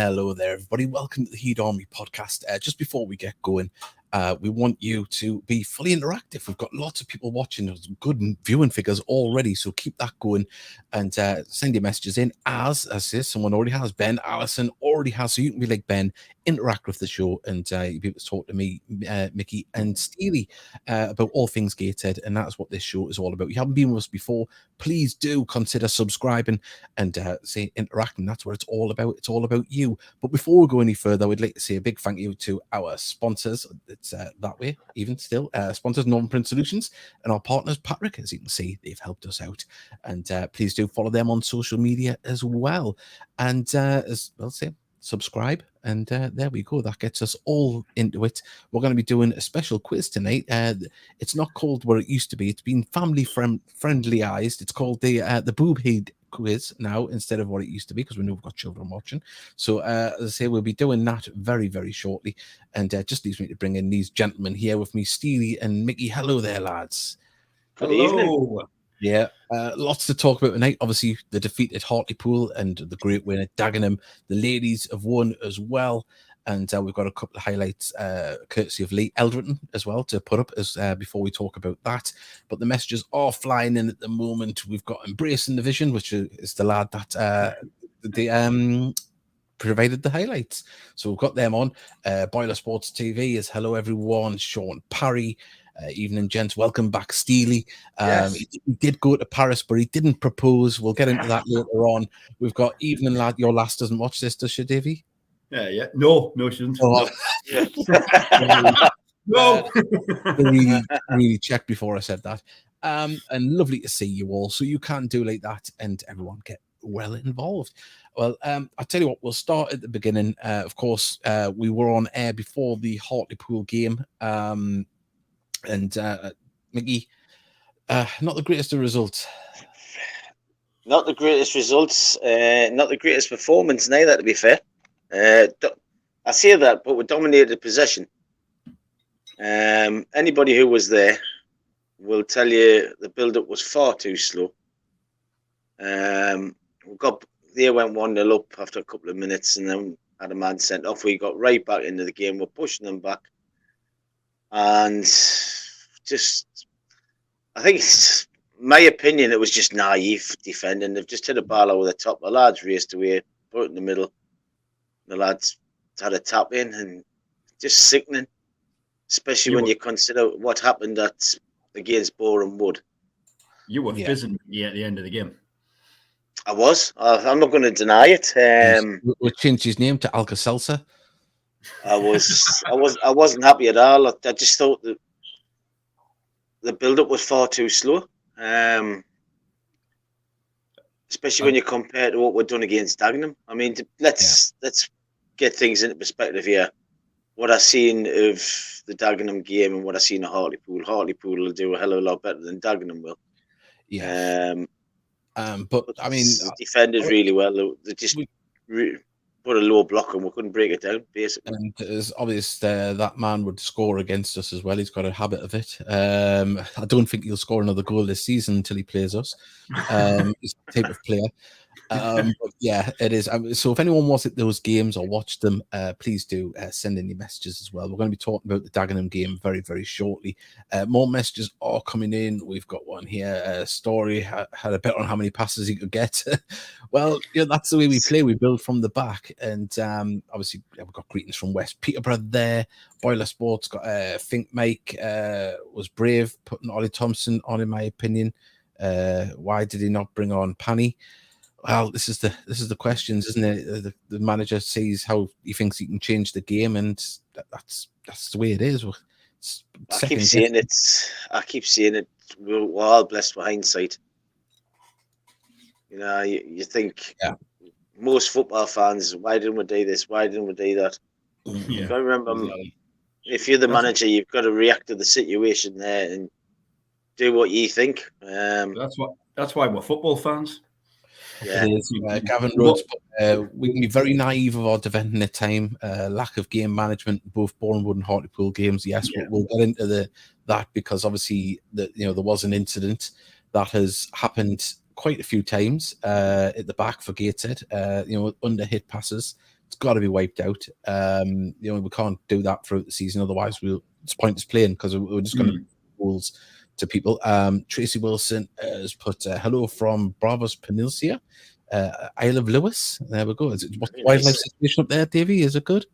Hello there, everybody. Welcome to the Heat Army podcast. Just before we get going, we want you to be fully interactive. We've got lots of people watching. There's good viewing figures already, so keep that going and send your messages in. As I say, someone already has. Ben Allison already has, so you can be like Ben, interact with the show, and you'll be able to talk to me, Mickey, and Steely about all things Gateshead, and that's what this show is all about. If you haven't been with us before, please do consider subscribing and say interacting. That's what it's all about. It's all about you. But before we go any further, we'd like to say a big thank you to our sponsors. It's that way, even still. Sponsors, Northern Print Solutions, and our partners, Patrick. As you can see, they've helped us out. And please do follow them on social media as well. And as well, say, subscribe. And there we go. That gets us all into it. We're going to be doing a special quiz tonight. It's not called what it used to be. It's been family friendlyized. It's called the Boob Head quiz now instead of what it used to be, because we know we've got children watching. So as I say, we'll be doing that very, very shortly. And just leaves me to bring in these gentlemen here with me, Steely and Mickey. Hello there, lads. Good evening. Yeah, lots to talk about tonight. Obviously, the defeat at Hartlepool and the great win at Dagenham. The ladies have won as well. And we've got a couple of highlights courtesy of Lee Eldrington as well to put up as before we talk about that. But the messages are flying in at the moment. We've got Embracing the Vision, which is the lad that provided the highlights. So we've got them on. Boiler Sports TV is hello, everyone. Sean Parry. Evening, gents. Welcome back, Steely. Yes. He did go to Paris, but he didn't propose. We'll get into that later on. We've got Evening, lad. Your lass doesn't watch this, does she, Davey? Yeah. No, she doesn't. Oh. No. Really checked before I said that. And lovely to see you all. So you can do like that and everyone get well involved. Well, I'll tell you what, we'll start at the beginning. Of course, we were on air before the Hartlepool game. And Mickey, not the greatest of results. Not the greatest results. Not the greatest performance neither, to be fair. I say that, but we dominated possession. Anybody who was there will tell you the build-up was far too slow. They went 1-0 up after a couple of minutes and then had a man sent off. We got right back into the game. We're pushing them back. And I think it's my opinion, it was just naive defending. They've just hit a ball over the top. The lads raced away, put it in the middle. The lads had a tap in and just sickening, especially when you consider what happened against Boreham Wood. You were fizzing at the end of the game. I was. I'm not going to deny it. We changed his name to Alka-Seltzer. I wasn't happy at all. I just thought that the build-up was far too slow, especially when you compare to what we've done against Dagenham. I mean, let's get things into perspective here. What I've seen of the Dagenham game and what I've seen of Hartlepool will do a hell of a lot better than Dagenham will. Yeah. But I mean, they defended really well. They just put a low block and we couldn't break it down, basically. And it's obvious that man would score against us as well. He's got a habit of it. I don't think he'll score another goal this season until he plays us. He's the type of player. But yeah, it is. So if anyone was at those games or watched them, please do send in your messages as well. We're going to be talking about the Dagenham game very, very shortly. More messages are coming in. We've got one here. Story had a bet on how many passes he could get. Well, that's the way we play. We build from the back. And obviously, we've got greetings from West Peterborough there. Boiler Sports got Think Mike was brave putting Ollie Thompson on, in my opinion. Why did he not bring on Panny? Well, this is the questions, isn't it? The manager sees how he thinks he can change the game, and that's the way it is. I keep saying it. We're all blessed with hindsight. You think most football fans, why didn't we do this? Why didn't we do that? You've got to remember, if you're the manager, you've got to react to the situation there and do what you think. That's why we're football fans. Yeah. It is. Gavin Rhodes, we can be very naive of our defending at time. Lack of game management, both Boreham Wood and Hartlepool games. Yes, we'll get into that because obviously there was an incident that has happened quite a few times at the back for Gateshead. Under hit passes It's got to be wiped out. We can't do that throughout the season. Otherwise, it's pointless playing because we're just going to rules to people. Tracy Wilson has put hello from Bravos Peninsula, Isle of Lewis. There we go. What's the wildlife situation up there, Davey? Is it good?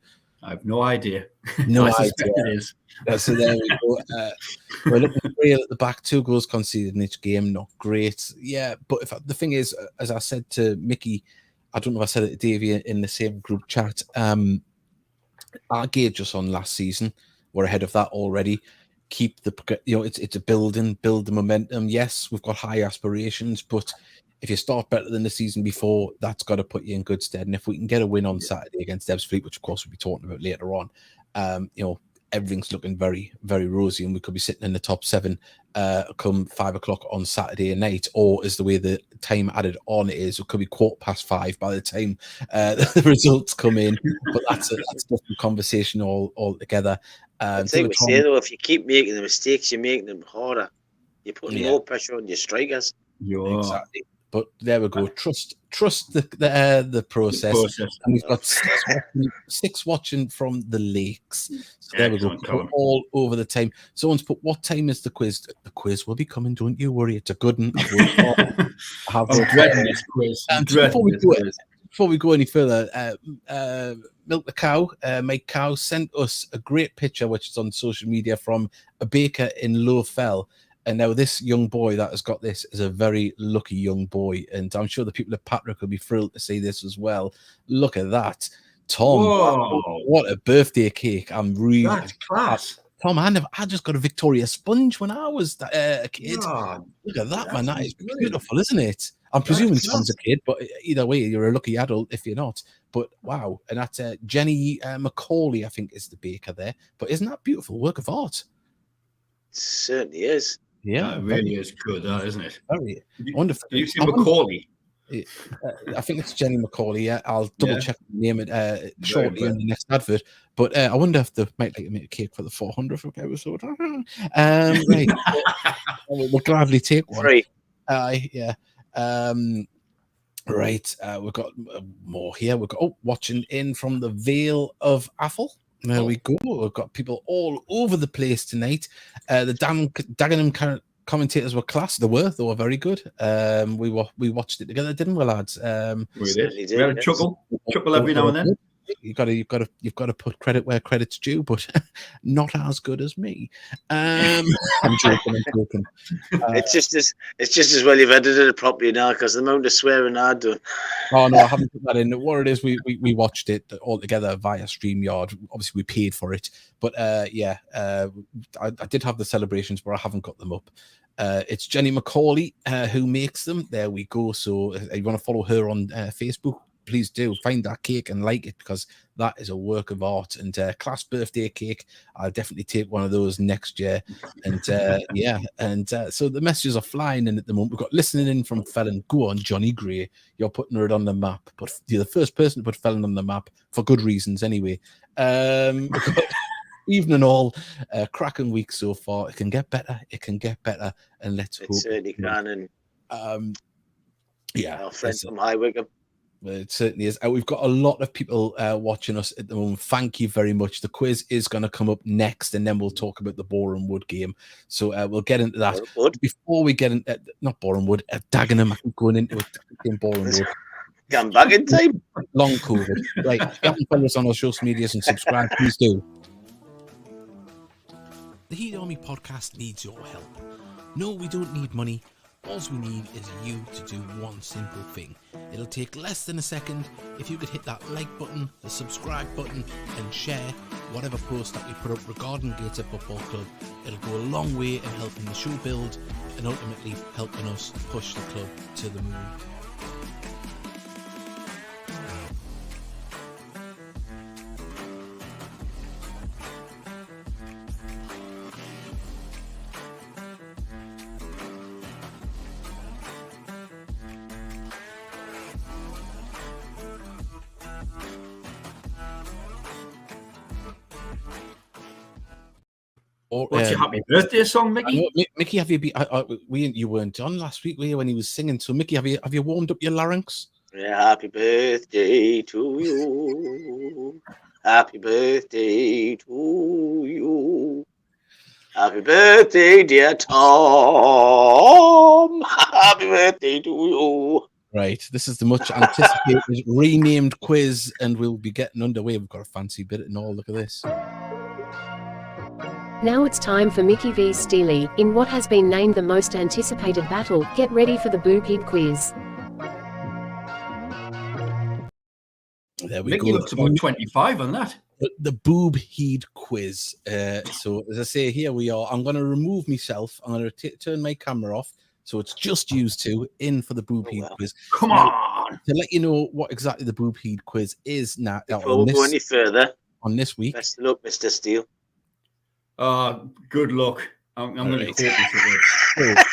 I have no idea. No I idea. suspect it is. So there we go. We're looking real at the back. 2 goals conceded in each game. Not great. Yeah, but the thing is, as I said to Mickey, I don't know if I said it to Davey in the same group chat. Our gauge us on last season. We're ahead of that already. Keep the, it's a build the momentum. Yes, we've got high aspirations, but if you start better than the season before, that's got to put you in good stead. And if we can get a win on Saturday against Ebbsfleet, which of course we'll be talking about later on, everything's looking very, very rosy, and we could be sitting in the top 7 come 5 o'clock on Saturday night, or as the way the time added on is, it could be 5:15 by the time the results come in. But that's a different conversation altogether. I think we say though, if you keep making the mistakes, you're making them harder. You're putting more pressure on your strikers. Exactly. But there we go. Trust the process. And we've got 6 watching from the lakes. So there we go. We're all over the time. Someone's put, what time is the quiz? The quiz will be coming. Don't you worry. It's a good one. I'm dreading this quiz. Before we go any further, Milk the Cow, Mike Cow, sent us a great picture, which is on social media, from a baker in Lowfell. And now this young boy that has got this is a very lucky young boy. And I'm sure the people at Patrick will be thrilled to see this as well. Look at that. Tom, what a birthday cake. I'm really... That's class. Tom, I just got a Victoria sponge when I was a kid. Look at that, man. That is beautiful, isn't it? I'm presuming Tom's a kid, but either way, you're a lucky adult if you're not. But wow. And that's Jenny Macaulay, I think, is the baker there. But isn't that beautiful? Work of art. It certainly is. Yeah, it really is good, isn't it? Very wonderful. You see Macaulay? I think it's Jenny Macaulay. Yeah, I'll double check the name shortly in the next advert. But I wonder if they might like to make a cake for the 400th episode. Right, we'll gladly take one. Free. Yeah. Right, we've got more here. We've got watching in from the Vale of Athol. There we go. We've got people all over the place tonight. The Dagenham commentators were class. They were very good. We watched it together, didn't we, lads? We did. We had a chuckle every now and then. You've got to put credit where credit's due, but not as good as me. I'm joking. It's just as well you've edited it properly now, because the amount of swearing I've done. Oh no, I haven't put that in. What it is, we watched it all together via StreamYard. Obviously, we paid for it, but I did have the celebrations, but I haven't got them up. It's Jenny Macaulay who makes them. There we go. So if you want to follow her on Facebook, please do find that cake and like it, because that is a work of art and class birthday cake. I'll definitely take one of those next year. And so the messages are flying in at the moment. We've got listening in from Felon. Go on, Johnny Gray. You're putting it on the map, but you're the first person to put Felon on the map for good reasons anyway. Evening all, cracking week so far. It can get better. And let's hope it certainly can. And our friend from High Wycombe. It certainly is. We've got a lot of people watching us at the moment. Thank you very much. The quiz is going to come up next, and then we'll talk about the Boreham Wood game. So we'll get into that. Before we get into not Boreham Wood, Dagenham. I'm going into it in Boreham Wood. Come back in time. Long COVID. Right. Follow us on our social medias and subscribe. Please do. The Heat Army podcast needs your help. No, we don't need money. All we need is you to do one simple thing. It'll take less than a second. If you could hit that like button, the subscribe button, and share whatever post that we put up regarding Gateshead Football Club, it'll go a long way in helping the show build and ultimately helping us push the club to the moon. What's your happy birthday song, Mickey? Mickey, have you been? You weren't on last week, were you, when he was singing? So, Mickey, have you warmed up your larynx? Yeah, happy birthday to you. Happy birthday to you. Happy birthday, dear Tom. Happy birthday to you. Right, this is the much anticipated renamed quiz, and we'll be getting underway. We've got a fancy bit and all. Look at this. Now it's time for Mickey v Steely. In what has been named the most anticipated battle, get ready for the Boob Head quiz. There we Mickey go. looks about 25 on that. The Boob Head quiz. So as I say, here we are. I'm going to remove myself. I'm going to turn my camera off. So it's just used to in for the Boob Head quiz. Come now, on. To let you know what exactly the Boob Head quiz is now. Before we go any further, on this week. best of luck, Mr. Steele. Good luck. I'm going to be hopeless.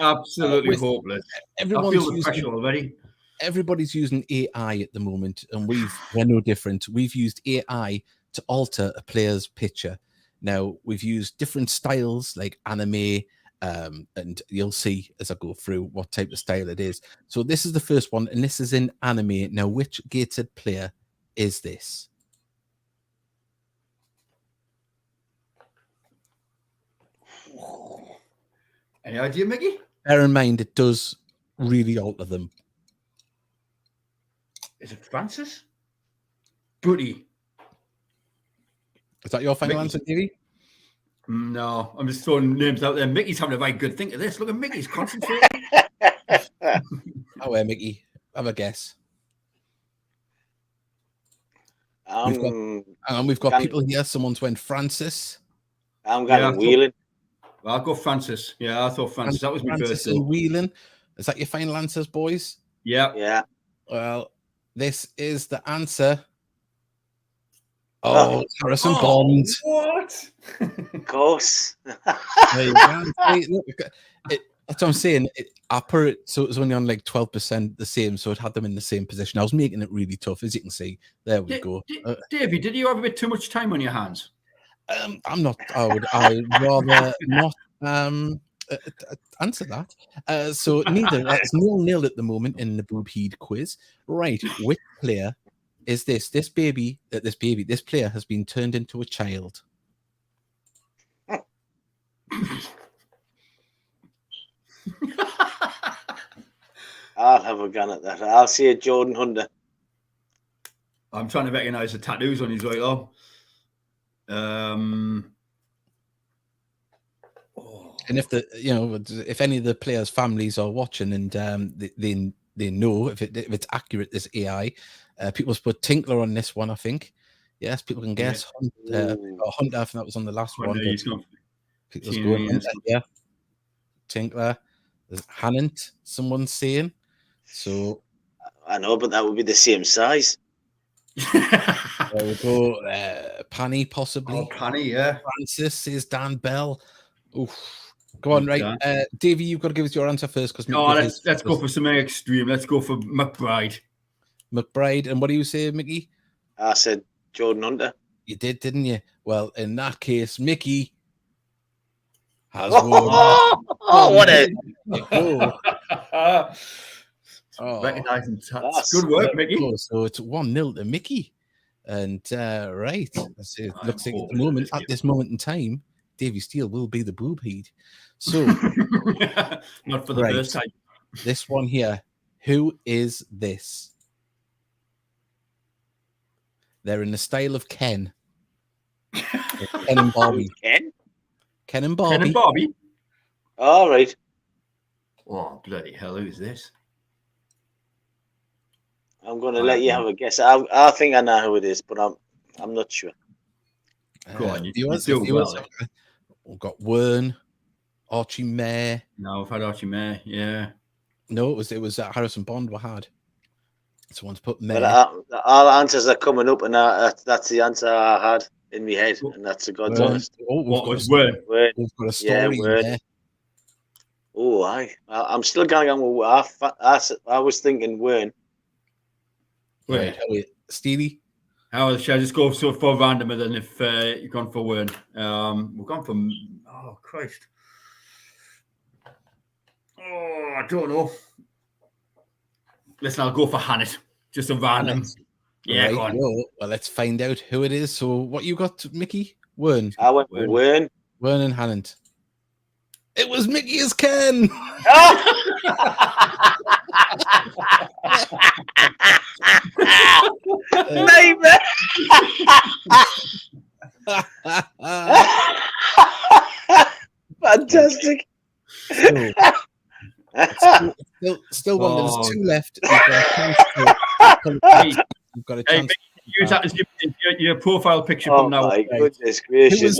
Absolutely hopeless. I feel the pressure already. Everybody's using AI at the moment, and we're no different. We've used AI to alter a player's picture. Now, we've used different styles like anime, and you'll see as I go through what type of style it is. So this is the first one, and this is in anime. Now, which Gateshead player is this? Any idea, Mickey? Bear in mind, it does really alter them. Is it Francis? Buddy. Is that your final answer, Davey? No, I'm just throwing names out there. Mickey's having a very good think of this. Look at Mickey's concentrating. Oh, Mickey, have a guess. We've got people here. Someone's went Francis. I'm going Whelan. I'll go Francis. Yeah, I thought Francis. That was my first. Francis and Whelan. Is that your final answers, boys? Yeah. Yeah. Well, this is the answer. Oh, Harrison Bond. What? Of course. There you go. That's what I'm saying. I put it so it was only on like 12% the same, so it had them in the same position. I was making it really tough, as you can see. There we go. Davey, did you have a bit too much time on your hands? I'm not. I would rather not answer that. So neither. It's 0-0 at the moment in the Boob Head quiz. Right. Which player is this? This player has been turned into a child. I'll have a gun at that. I'll see a Jordan Hunter. I'm trying to recognize the tattoos on his right arm. And if any of the players' families are watching and they know if it's accurate, this AI, people's put Tinkler on this one, I think. Yes, people can guess. Yeah. Hunter, I think that was on the last one. People's going Hunter, yeah. Tinkler. There's Hannant, someone's saying. So I know, but that would be the same size. There we go. Panny, possibly. Oh, Panny, yeah. Francis is Dan Bell. Oof. Go on, right. Davey, you've got to give us your answer first. Let's go for something extreme. Let's go for McBride. McBride. And what do you say, Mickey? I said Jordan Hunter. You did, didn't you? Well, in that case, Mickey has won. What a... Recognizing that's good work, Mickey. So it's 1-0 to Mickey. And right, it looks like at this moment in time, Davey Steele will be the Boob Head. So not for the first time. This one here. Who is this? They're in the style of Ken. Ken and Barbie. Ken and Barbie. Ken and Barbie. All right. Oh, bloody hell, who's this? I'm going to let you have a guess. I think I know who it is, but I'm not sure. Go on, We've got Wern, Archie Mayer. No, we've had Archie Mayer, yeah. No, it was Harrison Bond we had. Someone's put Mayer. But all answers are coming up, and that's the answer I had in my head, and that's a God's honest. What was Wern? We've got a story there. Oh, I'm still going on with I was thinking Wern. Right, Steely. Should I just go for random than if you've gone for Wern? We've gone for Christ. Oh, I don't know. Listen, I'll go for Hannett. Just a random. Yeah, right, go on. well, let's find out who it is. So, what you got, Mickey? Wern. I went for Wern. Wern and Hannett. It was Mickey as Ken. Nightmare. Fantastic. Still one. There's 2 left. You've got a chance. Use that as your profile picture from now. Oh my goodness gracious!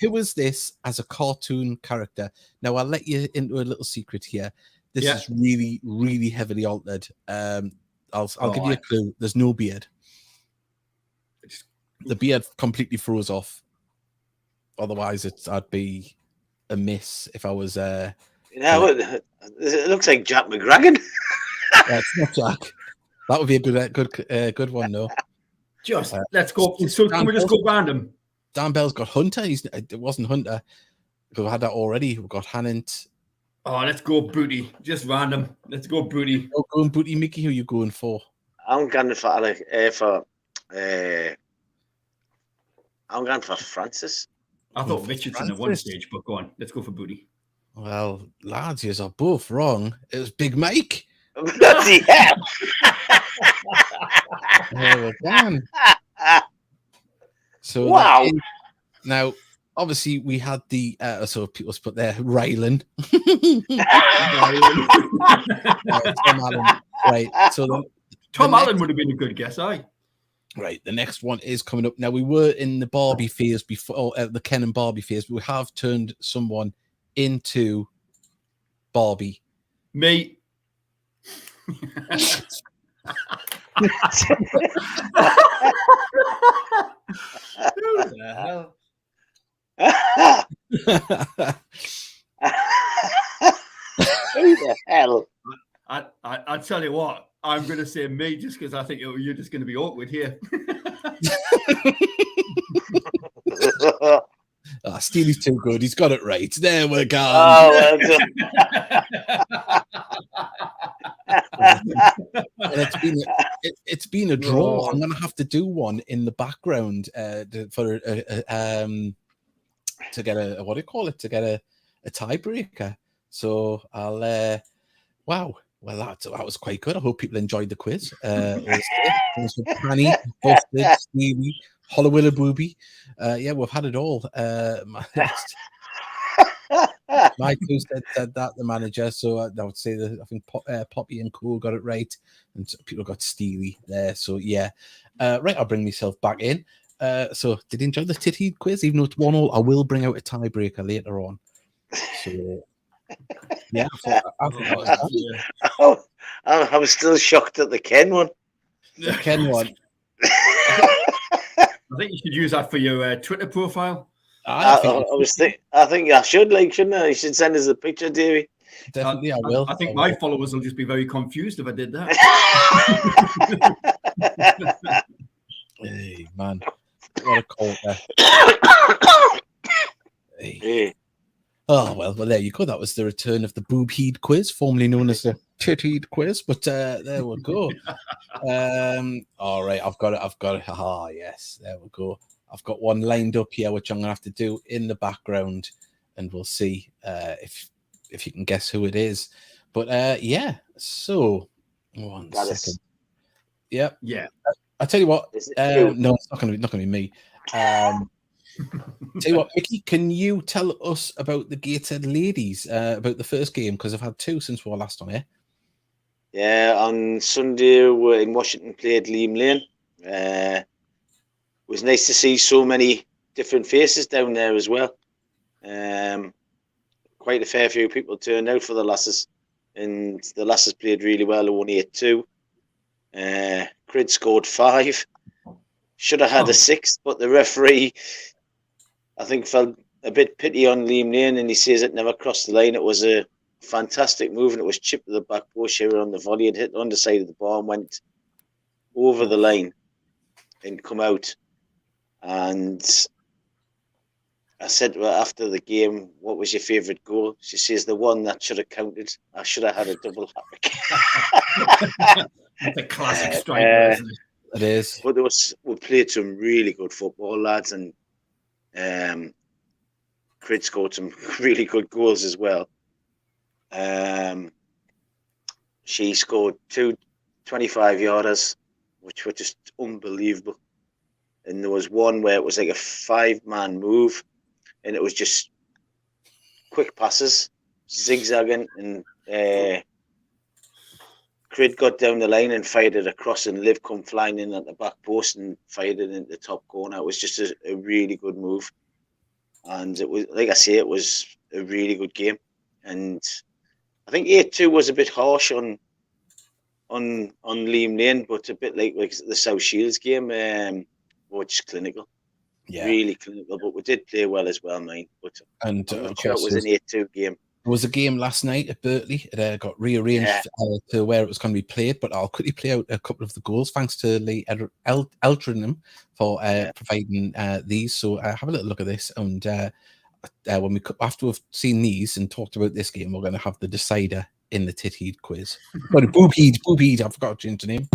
Who was this as a cartoon character? Now I'll let you into a little secret here. This is really, really heavily altered. I'll give you a clue. There's no beard. The beard completely froze off. Otherwise, I'd be a miss if I was. It looks like Jack McGragan. It's not Jack. That would be a good one, though. Let's go. So can we just go random? Dan Bell's got Hunter. It wasn't Hunter. We had that already. We've got Hannant. Oh, let's go Booty. Just random. Let's go Booty. Oh, going Booty. Mickey, who are you going for? I'm going for I'm going for Francis. I thought Richardson at one stage, but go on. Let's go for Booty. Well, lads, you are both wrong. It was Big Mike. Bloody hell. Oh, damn. So wow. Now, obviously, we had the so people's put there Rylan. Tom Allen. Right. So Tom Allen would have been a good guess, Right. The next one is coming up. Now, we were in the Barbie phase before the Ken and Barbie phase, but we have turned someone into Barbie. Me. Who the hell? Who the hell? I tell you what, I'm going to say me just because I think you're just going to be awkward here. Steely's too good. He's got it right. There we go. Oh, it's been a draw. I'm gonna have to do one in the background to get a what do you call it? To get a tiebreaker. So I'll wow. Well, that was quite good. I hope people enjoyed the quiz. It was Penny, Busted, Steely, Hollowilla Booby. Yeah, we've had it all. Mike who said that, the manager. So I would say that I think Poppy and Co got it right, and people got Steely there. So yeah, right. I'll bring myself back in. So did you enjoy the titty quiz? Even though it's 1-1, I will bring out a tiebreaker later on. So yeah, I was still shocked at the Ken one. The Ken one. I think you should use that for your Twitter profile. I think I should, shouldn't I? You should send us a picture, Davey. Definitely, I will. I think my followers will just be very confused if I did that. Hey, man. What a call there. Hey. Oh, well, there you go. That was the return of the Boob Heed quiz, formerly known as the Tit Heed quiz. But there we go. All right, I've got it. Ah, yes, there we go. I've got one lined up here, which I'm going to have to do in the background, and we'll see if you can guess who it is. But yeah, so one second. Yep. Yeah. I tell you what. No, it's not going to be me. Tell you what, Mickey, can you tell us about the Gateshead ladies, about the first game? Because I've had 2 since we were last on here. Yeah, on Sunday we're in Washington, played Liam Lane. It was nice to see so many different faces down there as well. Quite a fair few people turned out for the lasses, and the lasses played really well. They won 8-2. Crid scored 5. Should have had a 6th, but the referee, I think, felt a bit pity on Liam Lane, and he says it never crossed the line. It was a fantastic move, and it was chipped to the back post here on the volley. It hit the underside of the bar and went over the line and come out. And I said to her after the game, "What was your favourite goal?" She says, "The one that should have counted. I should have had a double hat." It's a classic striker, isn't it? It is. But we played some really good football, lads, and Crid scored some really good goals as well. She scored 2 25-yarders, which were just unbelievable. And there was one where it was like a 5-man move, and it was just quick passes, zigzagging, and Crid got down the line and fired it across, and Liv come flying in at the back post and fired it into the top corner. It was just a really good move. And it was, like I say, it was a really good game. And I think 8-2 was a bit harsh on Liam Lane, but a bit like the South Shields game, which is clinical. Yeah. Really clinical, but we did play well as well, mate. But I'm not sure it was an 8-2 game. There was a game last night at Berkeley. It got rearranged to where it was going to be played, but I'll quickly play out a couple of the goals. Thanks to Lee Eltringham for providing these. So have a little look at this. And when after we've seen these and talked about this game, we're going to have the decider in the Titheed quiz. Sorry, Boobheed. I forgot to change the name.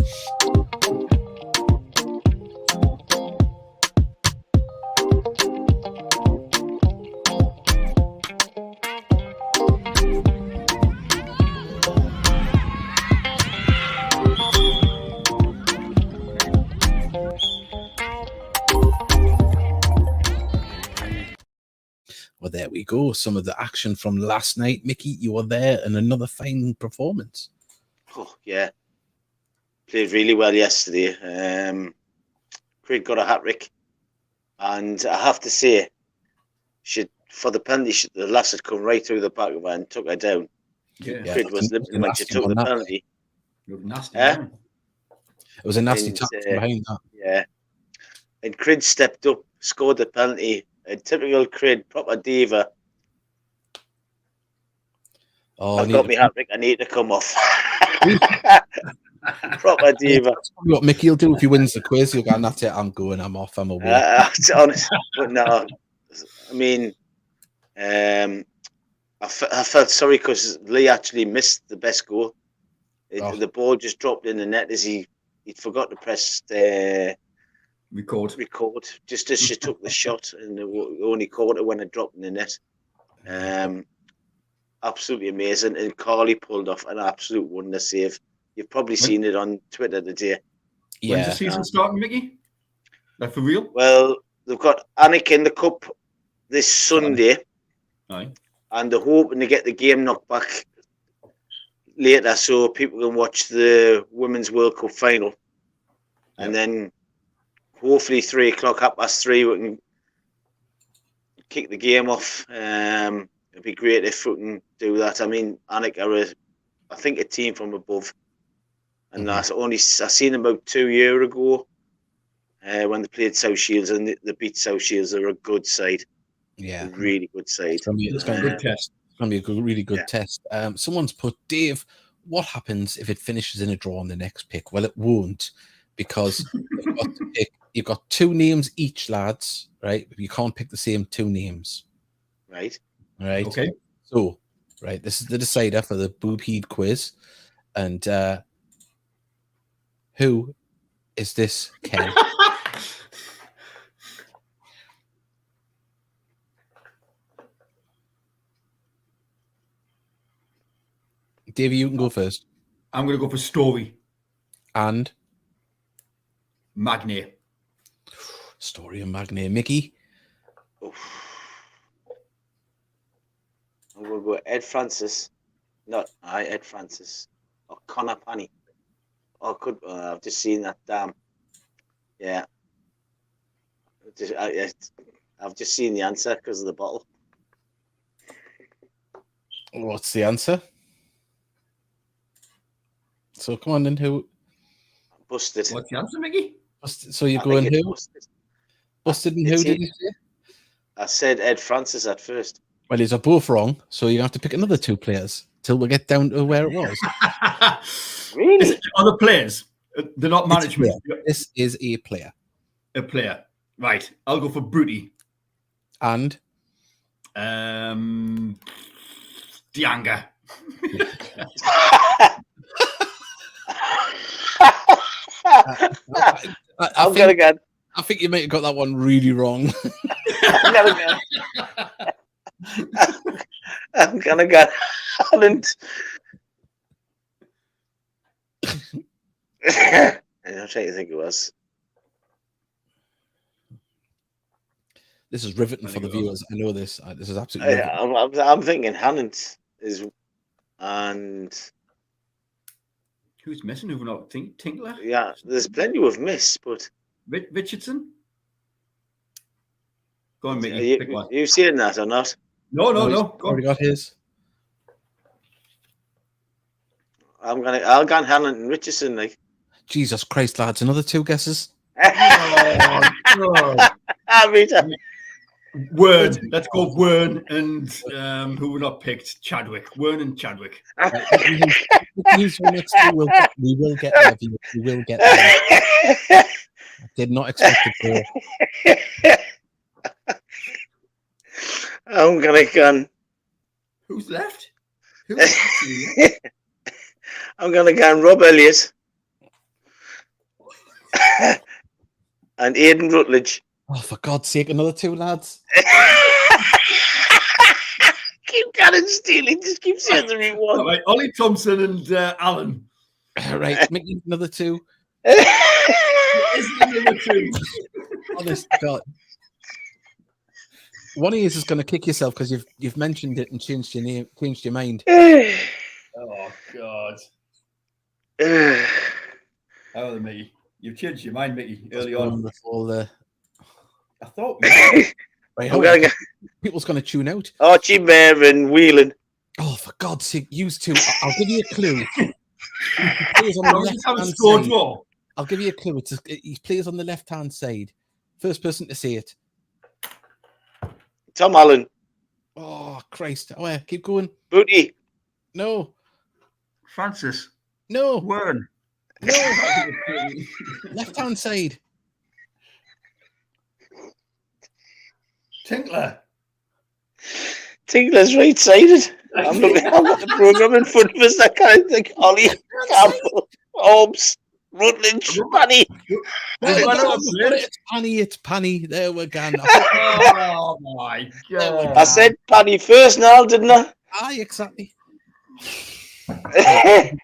Well, there we go. Some of the action from last night. Mickey, you were there, and another fine performance. Oh, yeah. Played really well yesterday. Craig got a hat-trick. And I have to say, for the penalty, the lass had come right through the back of her and took her down. Yeah. Craig was limping when she took the penalty. Nasty. It was a nasty tap behind that. Yeah. And Craig stepped up, scored the penalty. A typical Crid, proper diva. Oh, I've got me hat-trick. I need to come off. Proper diva. What Mickey will do if he wins the quiz, he'll go, and that's it, I'm going, I'm off, I'm away. Honest, but no. I mean, I felt sorry because Lee actually missed the best goal. The ball just dropped in the net as he'd forgot to press record just as she took the shot, and only caught it when it dropped in the net. Absolutely amazing. And Carly pulled off an absolute wonder save. You've probably seen it on Twitter today. Yeah. When's the season starting, Mickey? Like for real? Well, they've got Anik in the cup this Sunday. Aye. And they're hoping to get the game knocked back later so people can watch the Women's World Cup final. Yeah. And then hopefully 3 o'clock, 3:30, we can kick the game off. It'd be great if we can do that. I mean, Anik are, I think, a team from above. And I seen them about 2 years ago when they played South Shields, and they beat South Shields. They're a good side. Yeah. A really good side. It's going to be a good test. It's going to be a really good test. Someone's put, Dave, what happens if it finishes in a draw on the next pick? Well, it won't, because you've got 2 names each, lads, right? You can't pick the same 2 names. Right. Okay. So, right, this is the decider for the Boobheed quiz. And who is this Ken? Davey, you can go first. I'm going to go for Story. And? Magne. Story and Magne. Mickey? I'm going to go Ed Francis. Ed Francis. Or Connor Panny. I've just seen that. Yeah. I've just seen the answer because of the bottle. What's the answer? So come on then, who? Busted. What's the answer, Mickey? Busted. So you're going who? Busted and who did you say? I said Ed Francis at first. Well, these are both wrong, so you have to pick another 2 players till we get down to where it was. Really? Other players? They're not management. This is a player. A player. Right. I'll go for Booty. And? Dianga. I think you might have got that one really wrong. I'm gonna get Holland. I'm trying to think it was. This is riveting for the viewers. I know this. This is absolutely riveting. I'm thinking Holland is, and who's missing? Who've not Tinkler? Yeah, there's plenty we've missed, but Richardson. Go on, Mickey. Pick one. You seen that or not? No. Already got his. I'll go Hanlon and Richardson. Like, Jesus Christ, lads! Another 2 guesses. Wern. Let's go Wern and who were not picked? Chadwick. Wern and Chadwick. We will get there. We will get there. I did not expect it to. I'm gonna gun. Who's left? I'm gonna gun Rob Elliott and Aidan Rutledge. Oh, for God's sake, another 2 lads. Keep gunning Steely. Just keep saying the right one. All right, Ollie Thompson and Alan. Right, Mickey, another 2. Another 2. Honest God. One of you is going to kick yourself because you've mentioned it and changed your name, changed your mind. Oh God! Oh, Mickey, you've changed your mind, Mickey, early on. I thought. Right, people's going to tune out. Archie Mayer and Whelan. Oh, for God's sake, use 2. I'll give you a clue. I'll give you a clue. He plays on the left-hand side. First person to say it. Tom Allen. Oh, Christ. Oh, yeah. Keep going. Booty. No. Francis. No. Wern. No. Left-hand side. Tinkler. Tinkler's right-sided. I've got the programme in front of us. I can't think. Ollie, Campbell, Holmes, Rutledge, Panny. It's Panny. There we go. Oh my God! I said Panny first now, didn't I? Aye, exactly. That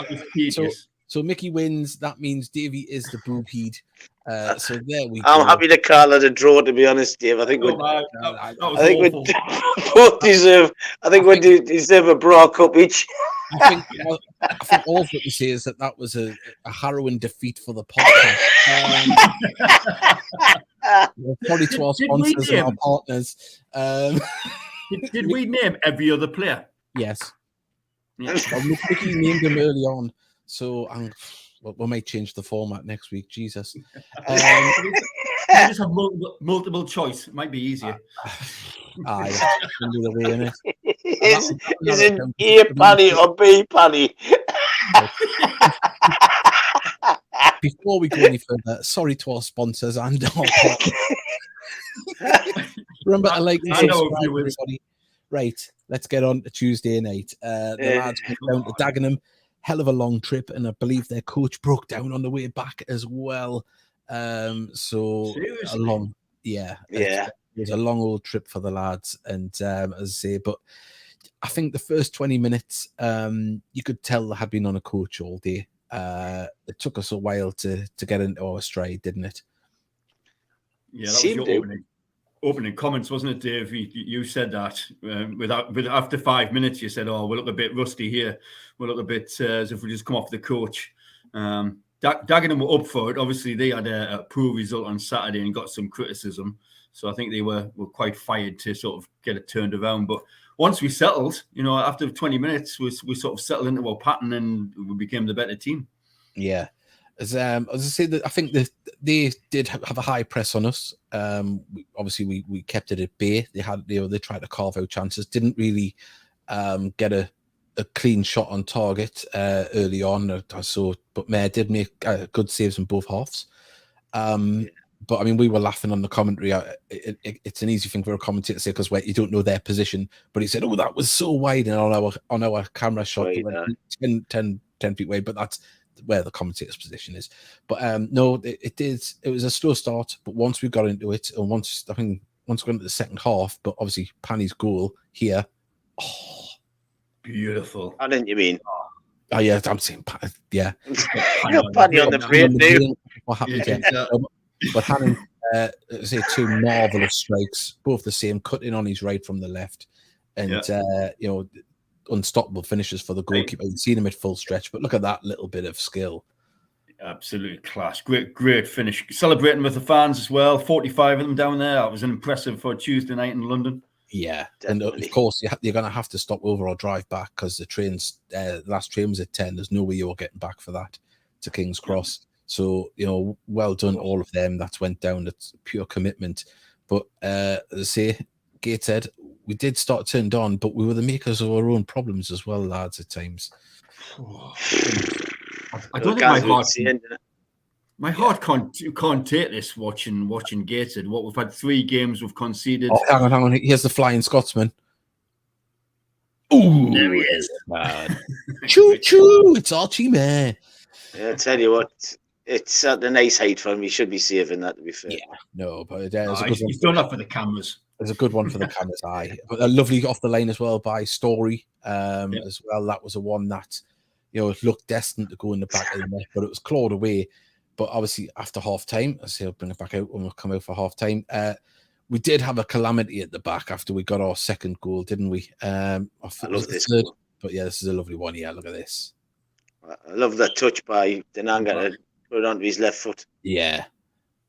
was tedious. So Mickey wins. That means Davey is the boob-heed. So there we go. I'm happy to call it a draw, to be honest, Dave. I think we both deserve. I think we deserve a bra cup each. I think all that we say is that was a harrowing defeat for the podcast. Probably to our sponsors and our partners. Did we name every other player? Yes. Mickey named them early on, so we might change the format next week. Jesus. You just have multiple choice. It might be easier. Aye, the way in it. Is it A Panny or B Panny? Before we go any further, sorry to our sponsors and our partners. Remember to like and subscribe, everybody. Right, let's get on to Tuesday night. The lads went down to Dagenham. Hell of a long trip, and I believe their coach broke down on the way back as well. Seriously? It was a long old trip for the lads, and as I say, but I think the first 20 minutes, you could tell they had been on a coach all day. It took us a while to get into our stride, didn't it? Yeah, that was your opening comments, wasn't it, Dave? You said that after 5 minutes, you said, "Oh, we look a bit rusty here. We look a bit as if we just come off the coach." Dagenham were up for it. Obviously, they had a poor result on Saturday and got some criticism. So I think they were quite fired to sort of get it turned around. But once we settled, after 20 minutes, we sort of settled into our pattern and we became the better team. Yeah. As I say, that I think that they did have a high press on us. Obviously, we kept it at bay. They tried to carve out chances. Didn't really get a clean shot on target early on. But Mayer did make good saves in both halves. But I mean, we were laughing on the commentary. It's an easy thing for a commentator to say because you don't know their position. But he said, "Oh, that was so wide," and on our camera shot, it went 10 feet wide. But that's where the commentator's position is. But no, it was a slow start. But once we got into it, and once we got into the second half, but obviously Panny's goal here, beautiful. I didn't you mean? Oh yeah, I'm saying yeah. Panny on the brain, dude. What happened? Yeah. But Hannon, say 2 marvelous strikes, both the same, cutting on his right from the left, and unstoppable finishes for the goalkeeper. You've seen him at full stretch, but look at that little bit of skill. Absolutely class. Great finish. Celebrating with the fans as well. 45 of them down there. That was impressive for Tuesday night in London. Yeah, definitely. And of course you're going to have to stop over or drive back because the trains, last train was at 10. There's no way you're getting back for that to King's Cross. So, well done, all of them. That went down. That's pure commitment. But as I say, Gateshead, we did start turned on, but we were the makers of our own problems as well, lads, at times. I don't think my heart can't take this watching Gateshead. What we've had 3 games we've conceded. Oh, hang on. Here's the Flying Scotsman. Ooh, there he is. Choo choo! It's Archie, man. Yeah, I tell you what, it's at the nice height for him. He should be saving that, to be fair. Yeah, no, but he's done that for the cameras. There's a good one for the cameras. But a lovely off the line as well by Story. As well, that was a one that it looked destined to go in the back of the net, but it was clawed away. But obviously, after half time, I'll bring it back out when we come out for half time. We did have a calamity at the back after we got our second goal, didn't we? I love this third, but yeah, this is a lovely one. Yeah, look at this. I love that touch by Denanga to put it onto his left foot. Yeah,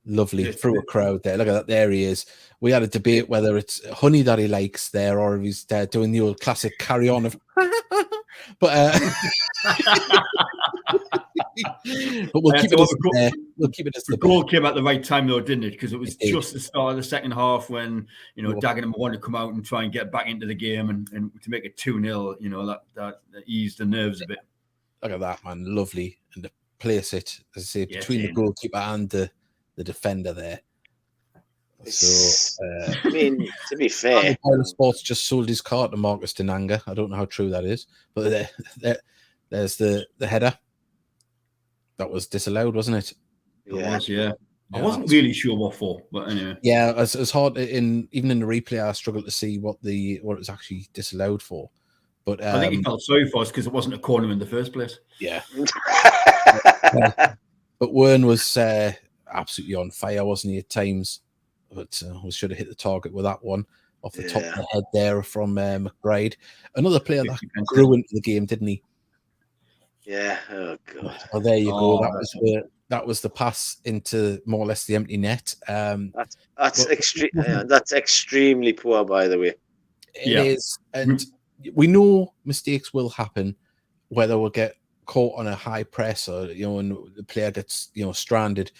lovely through a crowd there. Look at that. There he is. We had a debate whether it's Honey that he likes there or if he's doing the old classic carry on of. But we'll keep it as there. We'll keep it as the goal came at the right time though, didn't it? Because it was just the start of the second half when Dagenham wanted to come out and try and get back into the game and to make it 2-0. That eased the nerves a bit. Look at that, man! Lovely, and to place it, as I say, between the goalkeeper and the defender there. So, I mean, to be fair, Sports just sold his car to Marcus Denanga. I don't know how true that is, but there's the header. That was disallowed, wasn't it? Yeah. I wasn't really sure what for, but anyway. Yeah, it's hard even in the replay. I struggled to see what it was actually disallowed for. But I think he felt sorry for us because it wasn't a corner in the first place. Yeah. But Wern was absolutely on fire, wasn't he, at times? But we should have hit the target with that one off the top of the head there from McBride. Another player that grew into the game, didn't he? Yeah. Oh god. Well, there you go. That was the pass into more or less the empty net. That's extreme. That's extremely poor, by the way. It is, and we know mistakes will happen, whether we'll get caught on a high press or and the player gets stranded.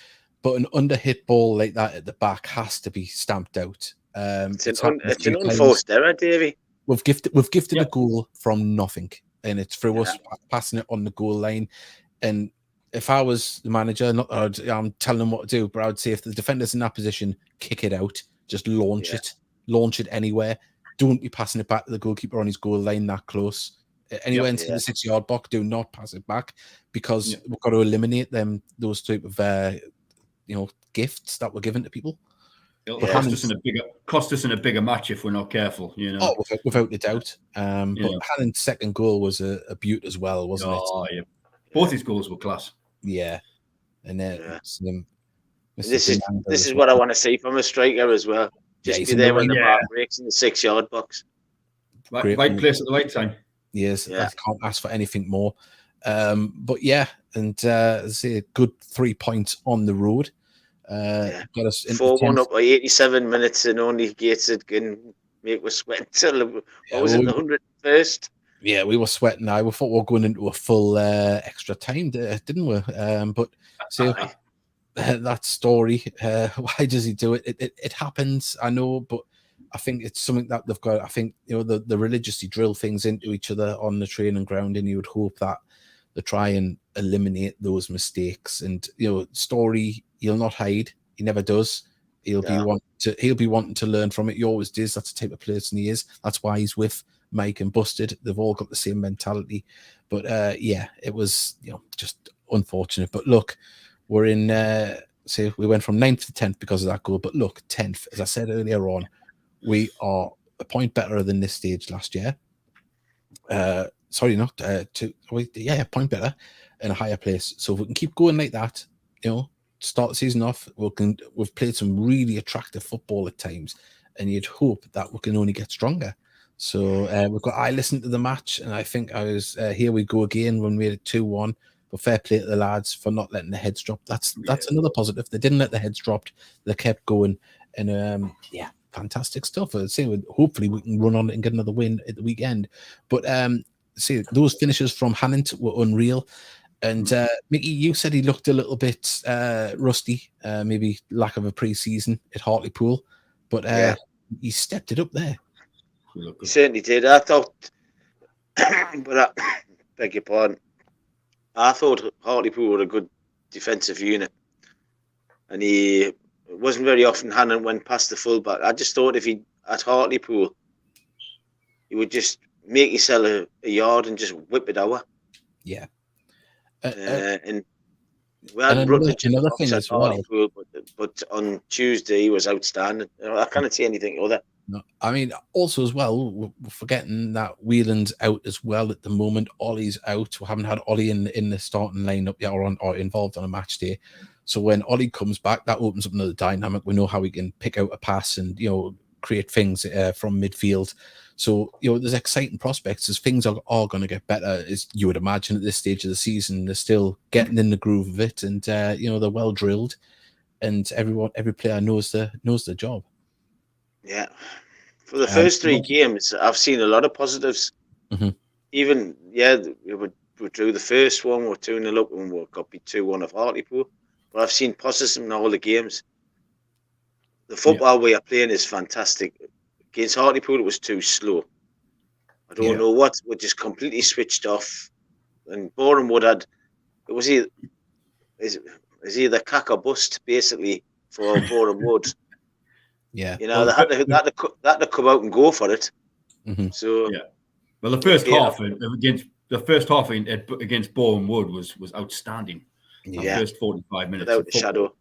But an underhit ball like that at the back has to be stamped out. It's an unforced error, Davey. We've gifted a goal from nothing, and it's through us passing it on the goal line. And if I was the manager, not that I'm telling them what to do, but I would say if the defender's in that position, kick it out, just launch it anywhere. Don't be passing it back to the goalkeeper on his goal line that close. Anywhere into the 6-yard box, do not pass it back because we've got to eliminate those type of gifts that were given to people. It'll cost us in a bigger match if we're not careful. Oh, without a doubt. But Hannon's second goal was a beaut as well, wasn't it? Oh, yeah. Both his goals were class. Yeah, and this is what I want to see from a striker as well. Just be there when the bar breaks in the 6-yard box. Right place at the right time. Yes, I can't ask for anything more. But and say a good 3 points on the road. Got us 4-1 up by 87 minutes, and only Gateshead can make us sweat until the 101st. Yeah, we were sweating. We thought we were going into a full extra time, didn't we? But so that story, why does he do it? It happens, I know, but I think it's something that they've got. I think the religiously drill things into each other on the training ground, and you would hope that they try and eliminate those mistakes. And Story, he'll not hide. He never does. He'll be wanting to learn from it. He always does. That's the type of person he is. That's why he's with Mike and Busted. They've all got the same mentality. But it was just unfortunate. But look, we're in. Say we went from 9th to 10th because of that goal. But look, 10th, as I said earlier on, we are a point better than this stage last year. A point better in a higher place. So if we can keep going like that, start the season off, we've played some really attractive football at times, and you'd hope that we can only get stronger. So I listened to the match, and I think I was here we go again when we had it 2-1. But fair play to the lads for not letting the heads drop. That's another positive. They didn't let the heads drop. They kept going, and fantastic stuff. Hopefully we can run on it and get another win at the weekend. But those finishes from Hannant were unreal. And Mickey, you said he looked a little bit rusty, maybe lack of a pre-season at Hartlepool, but he stepped it up there. He certainly did. I thought, but beg your pardon, I thought Hartlepool were a good defensive unit, and it wasn't very often Hannon went past the fullback. I just thought if he at Hartlepool, he would just make himself a yard and just whip it over. Yeah. And we had another thing as well. But on Tuesday he was outstanding. I can't see anything other. No, I mean, also as well, we're forgetting that Whelan's out as well at the moment. Ollie's out. We haven't had Ollie in the starting lineup yet, or involved on a match day. So when Ollie comes back, that opens up another dynamic. We know how we can pick out a pass and create things from midfield. So there's exciting prospects as things are going to get better, as you would imagine at this stage of the season. They're still getting in the groove of it, and they're well drilled, and every player knows their job. Yeah, for the first 3 games, I've seen a lot of positives. Mm-hmm. Even we drew the first one, we're 2-0 up, and we got beat 2-1 of Hartlepool. But I've seen positives in all the games. The football we are playing is fantastic. Against Hartlepool, it was too slow. I don't know what. We just completely switched off. And Boreham Wood had, it was either cack or bust, basically, for Boreham Wood. Yeah. They had to come out and go for it. Mm-hmm. So well, the first half against Boreham Wood was outstanding. Yeah. The first 45 minutes. Without a shadow.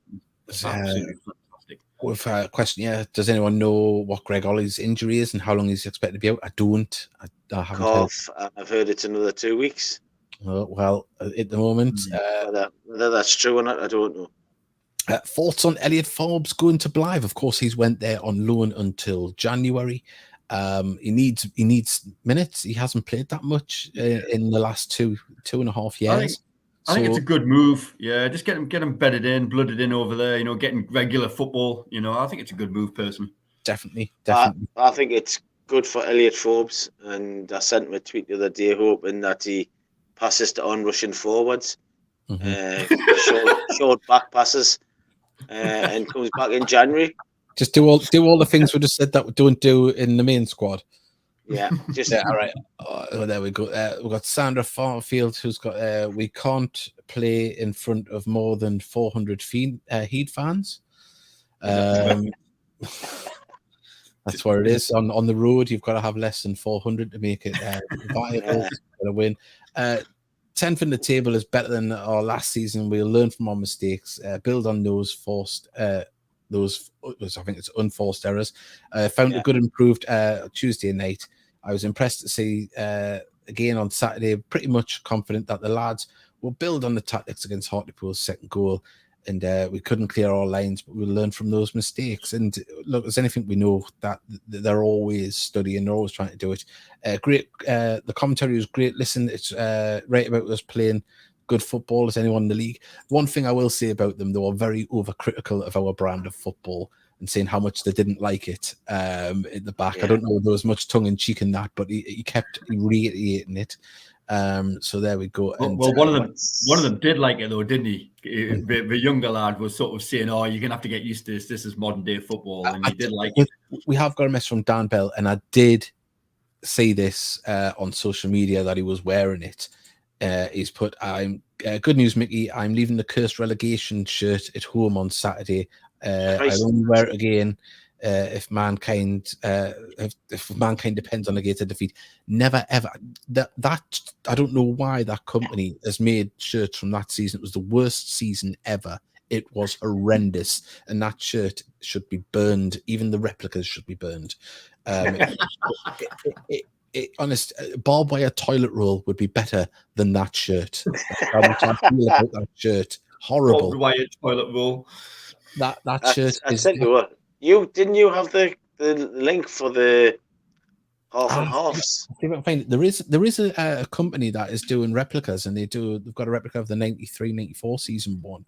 Absolutely fantastic. With a question, does anyone know what Greg Ollie's injury is and how long he's expected to be out? I don't. I haven't Cough. I've heard it's another 2 weeks. Well, at the moment, whether that's true or not, I don't know. Thoughts on Elliot Forbes going to Blythe? Of course, he's went there on loan until January. He needs minutes. He hasn't played that much in the last two and a half years. I think it's a good move. Yeah, just get him bedded in, blooded in over there. Getting regular football. I think it's a good move, personally. Definitely. I think it's good for Elliot Forbes, and I sent him a tweet the other day hoping that he passes to on-rushing forwards, short back passes, and comes back in January. Just do all the things we just said that we don't do in the main squad. Yeah, all right. There we go. We've got Sandra Farfield, who's got we can't play in front of more than 400 Heat fans. That's where it is. On the road, you've got to have less than 400 to make it viable to win. 10th in the table is better than our last season. We'll learn from our mistakes, build on those forced. I think it's unforced errors. Found a good improved Tuesday night. I was impressed to see again on Saturday, pretty much confident that the lads will build on the tactics against Hartlepool's second goal. And we couldn't clear our lines, but we'll learn from those mistakes. And look, there's anything we know that they're always studying, they're always trying to do it. Great. The commentary was great. Listen, it's right about us playing good football as anyone in the league. One thing I will say about them, they were very overcritical of our brand of football and saying how much they didn't like it in the back. I don't know if there was much tongue in cheek in that, but he kept reiterating it. So there we go. And, one of them did like it though, didn't he? The younger lad was sort of saying, "Oh, you're gonna have to get used to this. This is modern day football," and he did like it. We have got a message from Dan Bell, and I did see this on social media that he was wearing it. He's put, "I'm good news, Mickey. I'm leaving the cursed relegation shirt at home on Saturday. I'll only wear it again if mankind depends on a Gateshead defeat. Never ever. That I don't know why that company has made shirts from that season. It was the worst season ever. It was horrendous, and that shirt should be burned. Even the replicas should be burned. Honest, barbed wire toilet roll would be better than that shirt. That's how much I feel about that shirt. Horrible. Barbed wire toilet roll. That shirt. I tell you what, you have the link for the half and halves. There is a company that is doing replicas, and they've got a replica of the 93-94 season one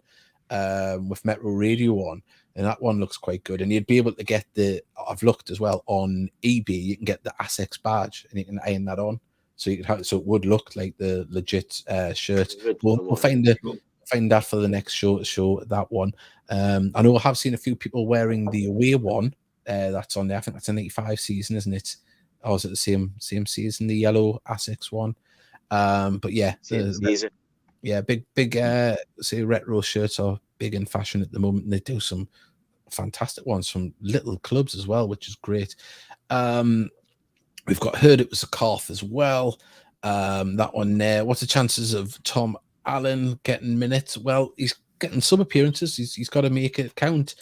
with Metro Radio on, and that one looks quite good. And you'd be able to get I've looked as well on eBay, you can get the ASICS badge and you can iron that on, so you can have, so it would look like the legit shirt. We'll find that for the next show that one. I know I have seen a few people wearing the away one that's on there. I think that's a 95 season, isn't it? Or is it the same season, the yellow ASICS one? But yeah, big say retro shirts are big in fashion at the moment, and they do some fantastic ones from little clubs as well, which is great. We've got Heard It Was a Calf as well. That one there. What's the chances of Tom Allen getting minutes? Well, he's getting some appearances. He's got to make it count.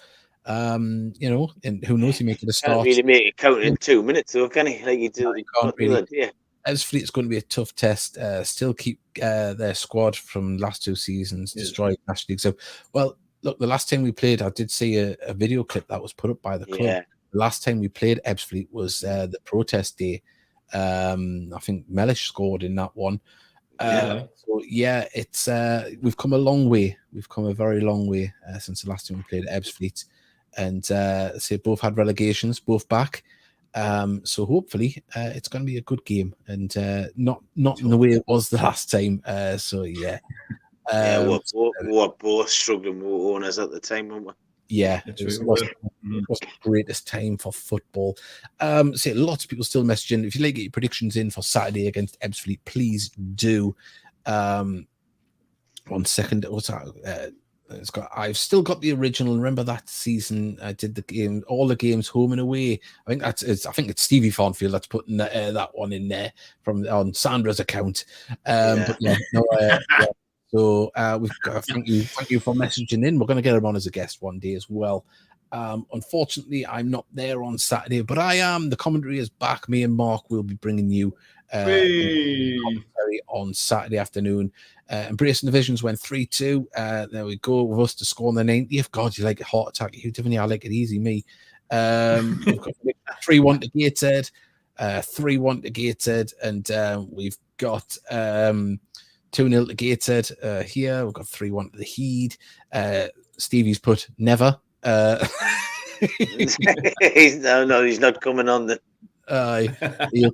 And who knows, he make it a start. Can't really make it count in 2 minutes, though, can he? Like you do. He can't really. Yeah. Ebbsfleet's going to be a tough test. Still keep their squad from last 2 seasons destroyed National League. So, well, look, the last time we played, I did see a video clip that was put up by the club. Yeah. The last time we played Ebbsfleet was the protest day. I think Mellish scored in that one. So yeah, it's we've come a long way. We've come a very long way since the last time we played Ebbsfleet, and say both had relegations, both back. So hopefully it's going to be a good game, and not in the way it was the last time. So yeah, we're both struggling with owners at the time, weren't we? Yeah, it wasn't the greatest time for football. See, lots of people still messaging. If you'd like to get your predictions in for Saturday against Ebbsfleet, please do. 1 second. What's that? I've still got the original. Remember that season I did the game, all the games home and away. I think it's Stevie Farnfield that's putting that one in there on Sandra's account. But yeah, no. So we've got thank you for messaging in. We're going to get him on as a guest one day as well. Unfortunately, I'm not there on Saturday, but I am. The commentary is back. Me and Mark will be bringing you commentary on Saturday afternoon. Embracing Divisions went 3-2. There we go. With us to score on the 90th. God, you like a heart attack, you, Tiffany? I like it easy, me. We've got 3-1 to Gateshead, 3-1 to Gateshead, and we've got 2-0 to Gateshead here. We've got 3-1 to the Heed. Stevie's put never. He's not coming on the. He'll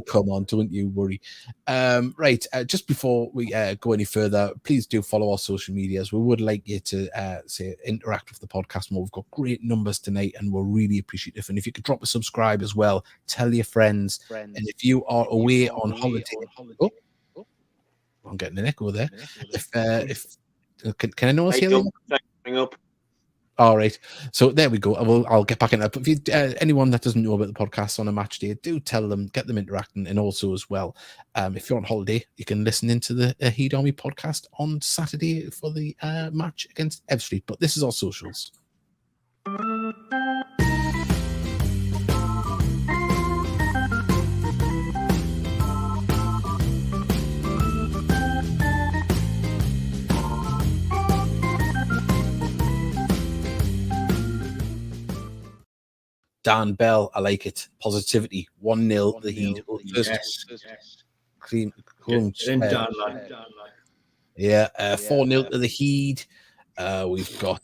come on, don't you worry. Right, just before we go any further, please do follow our social medias. We would like you to interact with the podcast more. We've got great numbers tonight, and we're really appreciative. And if you could drop a subscribe as well, tell your friends. And if you are away on holiday, I'm getting an echo there. Can anyone else hear me? All right, so there we go. I'll get back in that. But if you, anyone that doesn't know about the podcast on a match day, do tell them, get them interacting, and also as well, if you're on holiday, you can listen into the Heed Army podcast on Saturday for the match against Ebbsfleet. But this is our socials. Dan Bell, I like it. Positivity. 1-0 the Heed. Clean. 4-0 to the Heed. We've got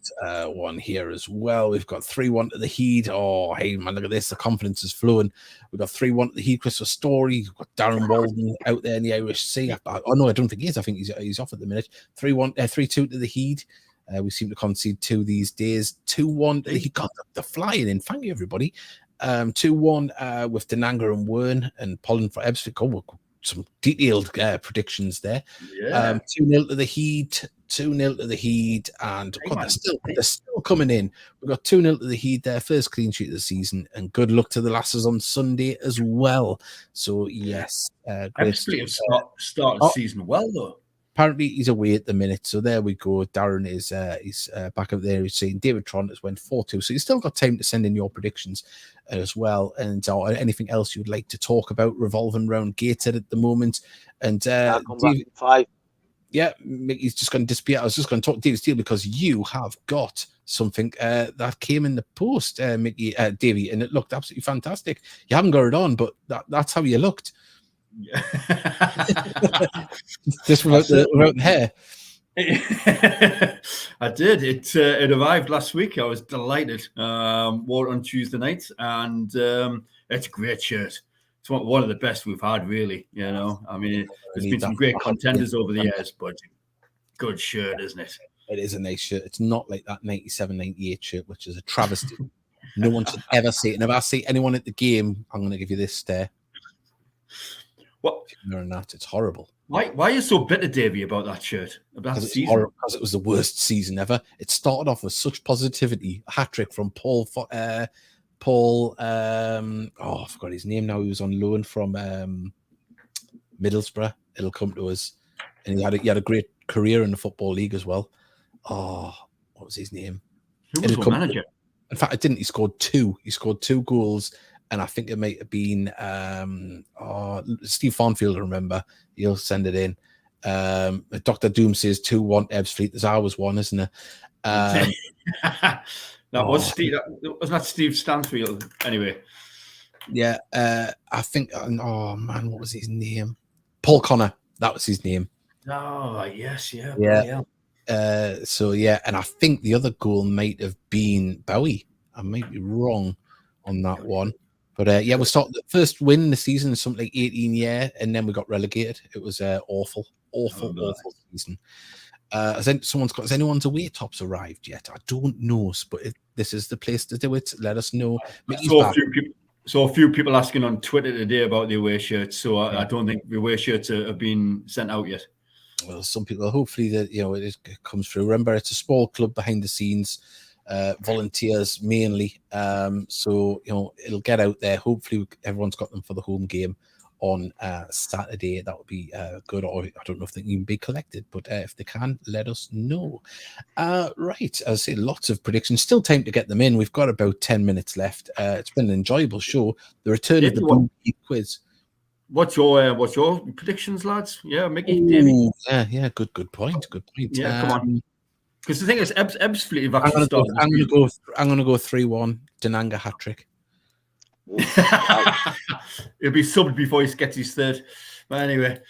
one here as well. We've got 3-1 to the Heed. Oh, hey, man, look at this. The confidence is flowing. We've got 3-1 to the Heed. Christopher Story. We've got Darren Walden out there in the Irish Sea. Oh, no, I don't think he is. I think he's off at the minute. 3-2 to the Heed. We seem to concede 2 these days. 2-1. He got the flying in. Thank you, everybody. 2-1 with Denanga and Wern and Pollen for Ebbsfleet. Oh, some detailed predictions there. Yeah. 2-0 to the Heat. 2-0 to the Heat, and God, they're still coming in. We've got 2-0 to the Heat, their first clean sheet of the season, and good luck to the lasses on Sunday as well. So yes, great. Started the season well though. Apparently he's away at the minute, so there we go. Darren is he's back up there. He's saying David Tron has went 4-2, so you've still got time to send in your predictions as well, and anything else you'd like to talk about revolving around Gateshead at the moment. And I'll come back in 5. Yeah, Mickey's just going to disappear. I was just going to talk to David Steele because you have got something that came in the post, Mickey, Davey, and it looked absolutely fantastic. You haven't got it on, but that's how you looked. Yeah. Just without the hair. I did. It arrived last week. I was delighted. Wore it on Tuesday night, and it's a great shirt. It's one of the best we've had, really. You know, I mean, there's been some great contenders over the years, but good shirt, isn't it? It is a nice shirt. It's not like that 97-98 shirt, which is a travesty. No one should ever see it. And if I see anyone at the game, I'm going to give you this stare. What? It's horrible. Why are you so bitter, Davey, about that shirt? About the season? Because it was the worst season ever. It started off with such positivity. A hat-trick from Paul, I forgot his name now. He was on loan from Middlesbrough. It'll come to us. And he had a great career in the Football League as well. Oh, what was his name? Who was the manager? In fact, I didn't. He scored 2. He scored 2 goals. And I think it might have been Steve Farnfield, I remember. He'll send it in. Dr. Doom says 2-1 Ebbsfleet. There's always one, isn't there? Was Steve. Wasn't that Steve Stanfield? Anyway. Yeah. I think, what was his name? Paul Connor. That was his name. Oh, yes. Yeah. Yeah. And I think the other goal might have been Bowie. I might be wrong on that one. But we started the first win in the season in something like 18 years, and then we got relegated. It was awful season. Has anyone's away tops arrived yet? I don't know, but this is the place to do it. Let us know. So a few people asking on Twitter today about the away shirts. So I don't think the away shirts have been sent out yet. Well, some people, hopefully that it comes through. Remember, it's a small club behind the scenes. Volunteers mainly, so it'll get out there. Hopefully everyone's got them for the home game on Saturday. That would be good, or I don't know if they can even be collected, but if they can, let us know. Right, as I say, lots of predictions, still time to get them in. We've got about 10 minutes left. It's been an enjoyable show. The return of the Boom quiz. What's your predictions, lads? Yeah, Mickey, Davey. Yeah, good point. Yeah, come on. Because the thing is, Ebbsfleet have actually started. I'm going to go 3-1. Denanga hat trick. He'll be subbed before he gets his third. But anyway,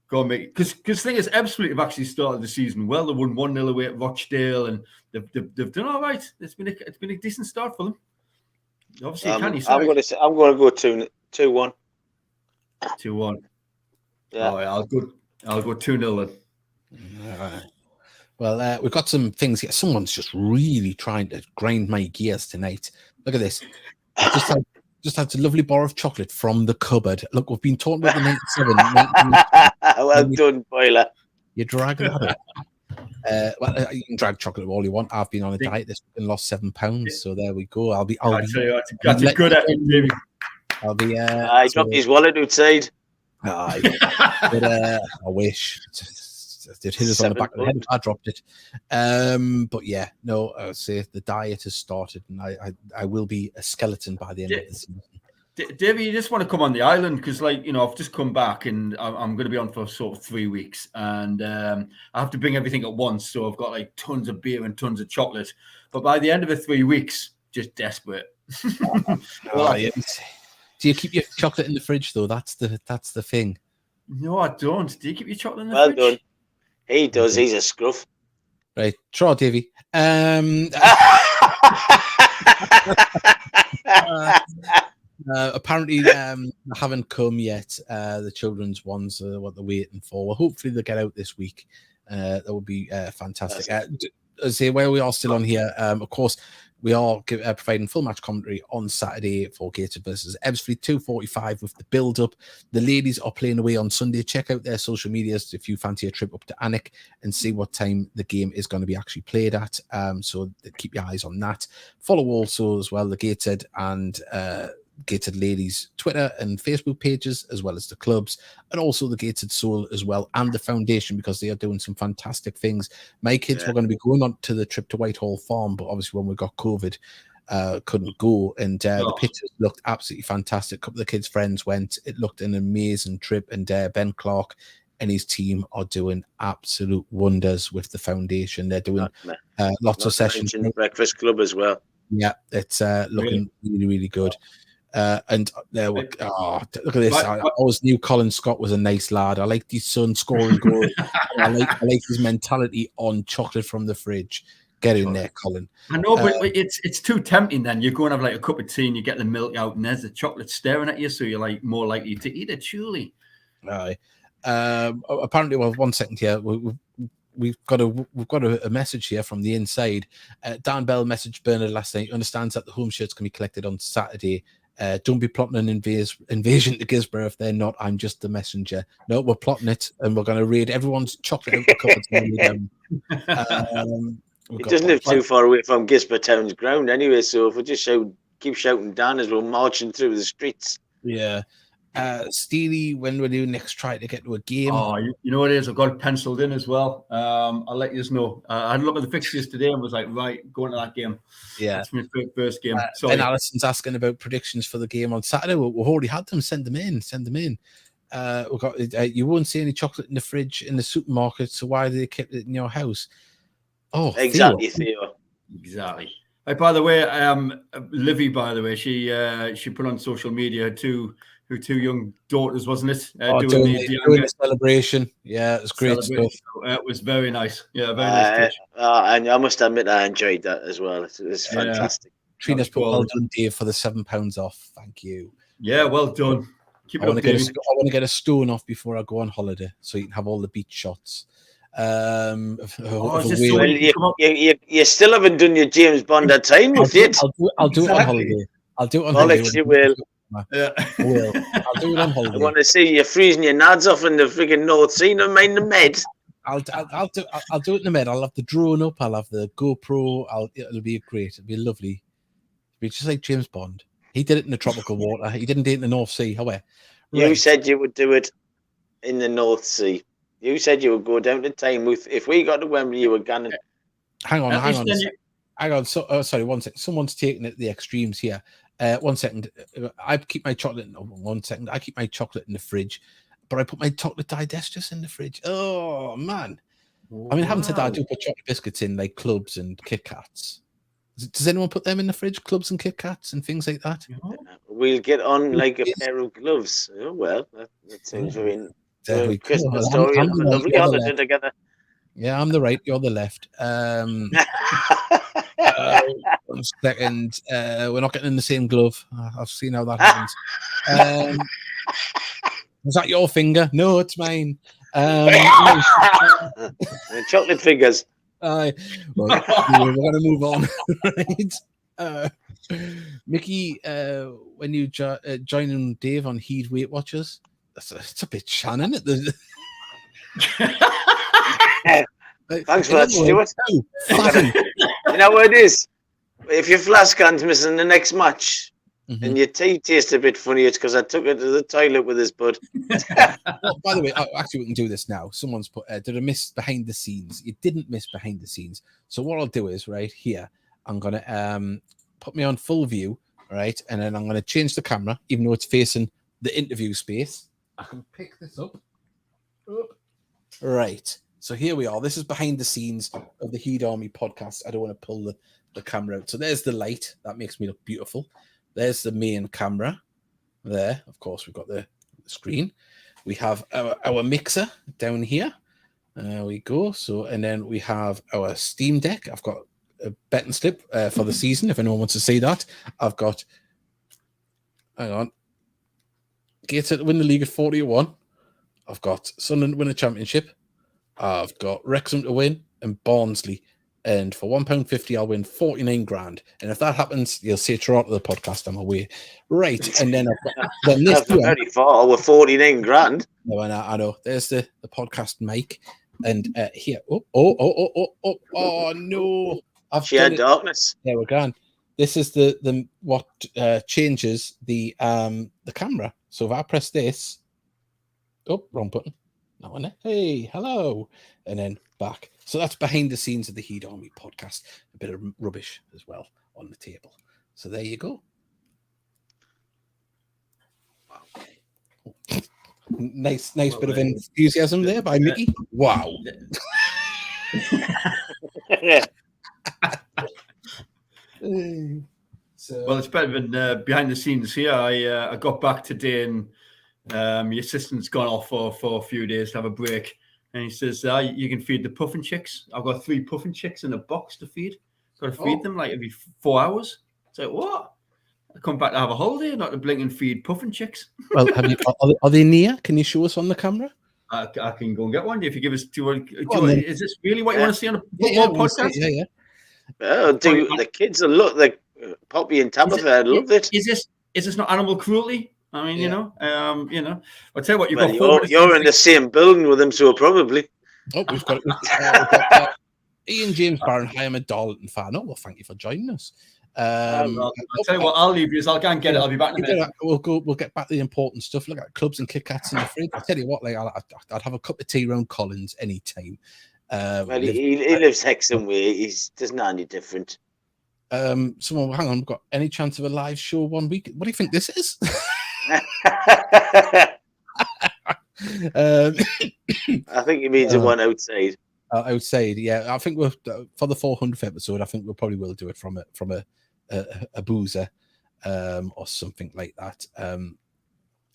go on, mate. Because the thing is, Ebbsfleet have actually started the season well. They won 1-0 away at Rochdale, and they've done all right. It's been a decent start for them. Obviously, I'm going to go 2-1. 2-1. Yeah. All right, I'll go 2-0 then. All right. Well, we've got some things here. Someone's just really trying to grind my gears tonight. Look at this. I just had a lovely bar of chocolate from the cupboard. Look, we've been talking about the 97. Well done, Boiler. You're dragging that. You can drag chocolate all you want. I've been on a diet this week and lost 7 pounds. So there we go. I'll tell you, that's a good effort, David. I'll be. He dropped his wallet outside. I wish. It hit us on the back of the head if I dropped it. But yeah, no, I would say the diet has started, and I will be a skeleton by the end of the season. Davey, you just want to come on the island because, I've just come back and I'm going to be on for sort of 3 weeks, and I have to bring everything at once. So I've got tons of beer and tons of chocolate. But by the end of the 3 weeks, just desperate. Yeah. Do you keep your chocolate in the fridge though? That's the thing. No, I don't. Do you keep your chocolate in the fridge? Well done. He does. He's a scruff. Right. Try, Davey. Apparently, haven't come yet. The children's ones are what they're waiting for. Well, hopefully they'll get out this week. That would be fantastic. I say, while we are still on here, of course, we are providing full match commentary on Saturday for Gateshead versus Ebbsfleet, 2:45 with the build-up. The ladies are playing away on Sunday. Check out their social medias if you fancy a trip up to Alnwick and see what time the game is going to be actually played at. So keep your eyes on that. Follow also as well the Gateshead and Gateshead Ladies Twitter and Facebook pages, as well as the clubs, and also the Gateshead Soul as well, and the foundation, because they are doing some fantastic things. My kids were going to be going on to the trip to Whitehall Farm, but obviously when we got COVID, couldn't go, and the pictures looked absolutely fantastic. A couple of the kids' friends went. It looked an amazing trip, and Ben Clark and his team are doing absolute wonders with the foundation. They're doing lots of sessions. Breakfast club as well. Yeah, it's looking really, really good. And there we look at this. I always knew Colin Scott was a nice lad. I liked his son scoring goals. I like his mentality on chocolate from the fridge. Get in there, Colin. I know, but it's too tempting then. You go and have like a cup of tea and you get the milk out and there's the chocolate staring at you, so you're like more likely to eat it, surely. Aye. Apparently, well, 1 second here. We've got a message here from the inside. Dan Bell messaged Bernard last night. He understands that the home shirts can be collected on Saturday. Don't be plotting an invasion to Gisborough if they're not. I'm just the messenger. No, we're plotting it, and we're going to raid everyone's chocolate out the cupboard. It doesn't live too far away from Gisborough Town's ground anyway, so if we just keep shouting down as we're marching through the streets. Yeah. Steely, when will you next try to get to a game? Oh, you know what it is? I've got it penciled in as well. I'll let you know. I had a look at the fixtures today and was like, right, going to that game. Yeah. That's my first game. Ben Allison's asking about predictions for the game on Saturday. We've already had them. Send them in. We've got, you won't see any chocolate in the fridge in the supermarket, so why do they keep it in your house? Oh, exactly, Theo. Exactly. Hey, by the way, Livy, by the way, she put on social media her two young daughters, wasn't it? Doing the celebration. Yeah, it was great stuff. It was very nice. Yeah, very nice. And I must admit, I enjoyed that as well. It was fantastic. Trina's put well done, Dave, for the £7 off. Thank you. Yeah, well done. I want to get a stone off before I go on holiday, so you can have all the beach shots. You still haven't done your James Bond at time, yet. I'll do it on holiday. I'll do it on holiday. Alex, you will. Yeah, I will. I'll do it on holiday. I want to see you freezing your nads off in the freaking North Sea. Don't mind the Med. I'll do it in the Med. I'll have the drone up. I'll have the GoPro. It'll be great. It'll be lovely. It'll be just like James Bond. He did it in the tropical water. He didn't do it in the North Sea. However, you said you would do it in the North Sea. You said you would go down to Tynemouth. If we got to Wembley, you were going to. Hang on. So, sorry, 1 second. Someone's taking it the extremes here. 1 second. I keep my chocolate. No, 1 second. I keep my chocolate in the fridge, but I put my chocolate digestives in the fridge. Oh man! Wow. I mean, having said that, I do put chocolate biscuits in, like Clubs and Kit Kats. Does anyone put them in the fridge? Clubs and Kit Kats and things like that. We'll get on like a pair of gloves. Oh well, that sounds very. Christmas story. Have a lovely holiday together. Yeah, I'm the right. You're the left. 1 second. We're not getting in the same glove. I've seen how that happens. Was that your finger? No, it's mine. Chocolate fingers. We're going to move on. Right. Mickey, when you joining Dave on Heed Weight Watchers, it's a bit Shannon. Thanks for that, Stuart. You know what it is? If your flask can's missing the next match and your tea tastes a bit funny, it's because I took it to the toilet with his bud. Well, by the way, actually, we can do this now. Someone's put, did I miss behind the scenes? You didn't miss behind the scenes. So what I'll do is, right here, I'm going to put me on full view, right? And then I'm going to change the camera, even though it's facing the interview space. I can pick this up. Right. So here we are. This is behind the scenes of the Heed Army podcast. I don't want to pull the camera out. So there's the light. That makes me look beautiful. There's the main camera. There. Of course, we've got the screen. We have our mixer down here. There we go. So, and then we have our Steam Deck. I've got a bet and slip for the season, if anyone wants to see that. I've got, hang on, Gateshead to win the league at 40-1. I've got Sunderland to win a championship. I've got Wrexham to win and Barnsley And for £1.50, I'll win 49 grand. And if that happens, you'll see it throughout the podcast. I'm away. Right. And then this That's very far. We're 49 grand. No, I know. There's the podcast mic. And here. Oh, no. I've Sheer darkness. There we're gone. This is the what changes the camera. So if I press this, wrong button. That one. Hey, hello, and then back. So that's behind the scenes of the Heed Army podcast. A bit of rubbish as well on the table. So there you go. Wow. Nice bit of enthusiasm there by Mickey. Wow. Well, it's better than behind the scenes here. I got back today and my assistant's gone off for a few days to have a break. And he says, you can feed the puffin chicks. I've got 3 puffin chicks in a box to feed. Got to feed them like every 4 hours. It's like, what? I come back to have a holiday, not to blink and feed puffin chicks. Well, are they near? Can you show us on the camera? I can go and get one if you give us is this really what you want to see on a football podcast? Yeah. Oh, the kids will look. Poppy and Tabitha loved it. Is this not animal cruelty? I mean, you know. I'll tell you what, you're in the same building with them, so probably. Oh, we've got Ian James Barron. Hi, I'm a Darlington fan. Oh, well, thank you for joining us. I'll tell you what, I'll leave you. I'll go and get it. I'll be back in a minute. We'll get back to the important stuff. Look at clubs and Kit Kats in the fridge. I'll tell you what, like I'd have a cup of tea around Collins anytime. Well, he lives Hexham way. He doesn't know any different. Someone, hang on, we've got any chance of a live show one week? What do you think this is? I think he means the one outside. Outside, yeah. I think we're for the 400th episode. I think we probably will do it from a boozer, or something like that.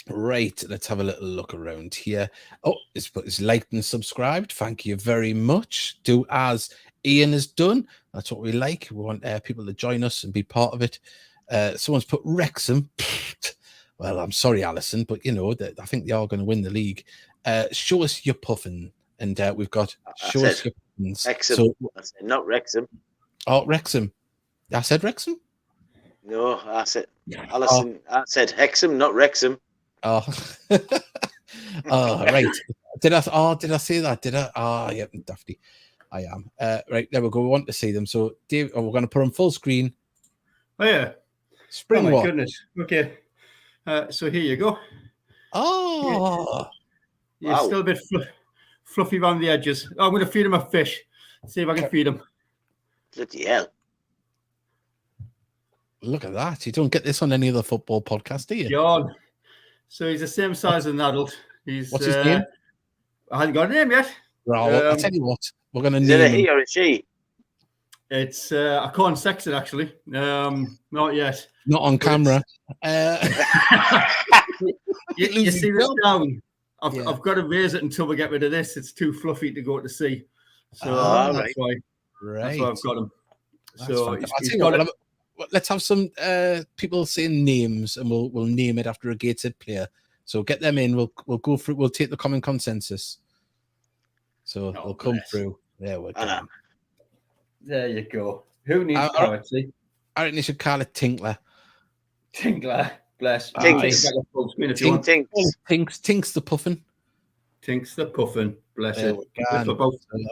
Right, let's have a little look around here. Oh, it's liked and subscribed. Thank you very much. Do as Ian has done. That's what we like. We want people to join us and be part of it. Someone's put Wrexham. Well, I'm sorry, Alison, but you know that I think they are going to win the league. Show us your puffin, and we've got show us your puffins. Hexham. So, I said not Wrexham. Oh, Wrexham. I said Wrexham. No, I said Alison. I said Hexham, not Wrexham. Oh, right. Did I say that? Did I? Ah, yeah, Dafty. I am. Right, there we go. We want to see them. So, Dave, we're going to put on full screen. Oh, yeah. Spring Oh, my goodness. Okay. So here you go. Oh. Yeah, wow. Still a bit fluffy around the edges. Oh, I'm going to feed him a fish. See if I can feed him. Bloody hell. Look at that. You don't get this on any other football podcast, do you? John. So he's the same size as an adult. What's his name? I haven't got a name yet. Well, I'll tell you what. We're going to name him. Is it a he or a she? It's I can't sex it actually. Not yet. Not on camera. You see this down? I've got to raise it until we get rid of this. It's too fluffy to go to sea. So that's why. Right. That's why I've got him. So let's have some people saying names, and we'll name it after a Gateshead player. So get them in. We'll go through. We'll take the common consensus. So they'll come through. There we go. There you go. Who needs clarity? I reckon you should call it Tinkler. Tinkler. Bless. Tinks the puffin. Tinks the puffin. Bless it.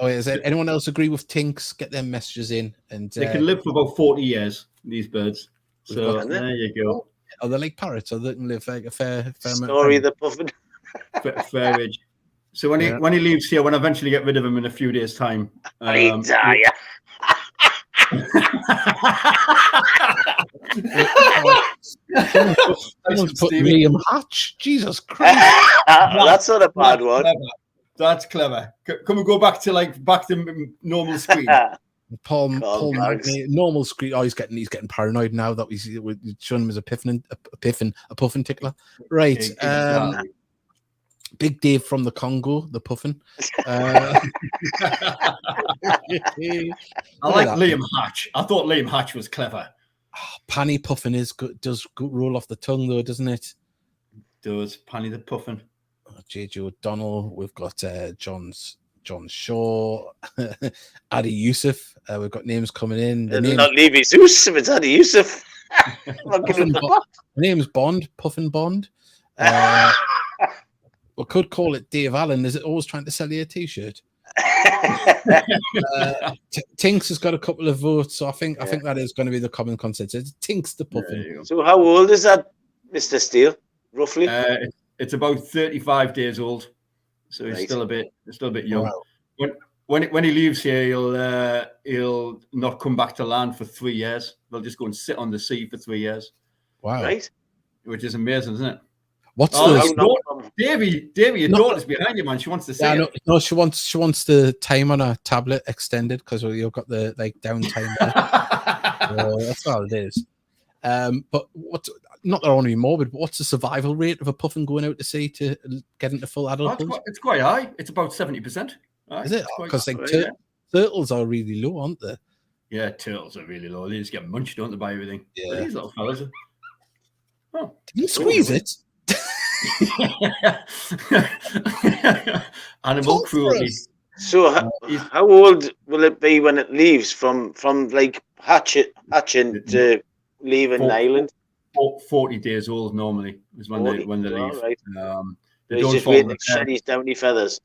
Is there anyone else agree with Tinks? Get their messages in, and they can live for about 40 years. These birds. So there you go. Are they like parrots? Or they can live like a fair story of the puffin. Fair age. So when he leaves here, when I eventually get rid of him in a few days' time, someone's put Liam Hatch. Jesus Christ. That's not a bad one. That's clever. Can we go back to normal screen? Paul normal screen. Oh, he's getting paranoid now that we're showing him as a puffin tickler. Right. Big Dave from the Congo, the puffin. I like Liam Hatch. I thought Liam Hatch was clever. Panny Puffin does roll off the tongue though, doesn't it? Does Panny the Puffin? JJ O'Donnell. We've got John John Shaw, Adi Yusuf. We've got names coming in. It'll not leave his Zeus if it's Adi Yusuf. Name's Bond, Puffin Bond. We could call it Dave Allen. Is it always trying to sell you a T-shirt? Tinks has got a couple of votes, so I think that is going to be the common consensus. Tinks the Puffin. So how old is that, Mr. Steele? Roughly? It's about 35 days old, so he's still a bit young. Wow. When he leaves here, he'll not come back to land for 3 years. They'll just go and sit on the sea for 3 years. Wow! Right, which is amazing, isn't it? What's Davey, your daughter's behind you, man. She wants to see it. No, she wants the time on her tablet extended because you've got the downtime there. That's all it is. But not that I want to be morbid, but what's the survival rate of a puffin going out to sea to get into full adulthood? It's quite high. It's about 70%. Right? Is it? Because turtles are really low, aren't they? Yeah, turtles are really low. They just get munched, don't they, by everything? Yeah. But these little fellas are... Oh, can you squeeze it? Animal cruelty. So how old will it be when it leaves from like hatching to leaving the island? 40 days old normally is when they leave. Right. They don't just waiting to shed his downy feathers.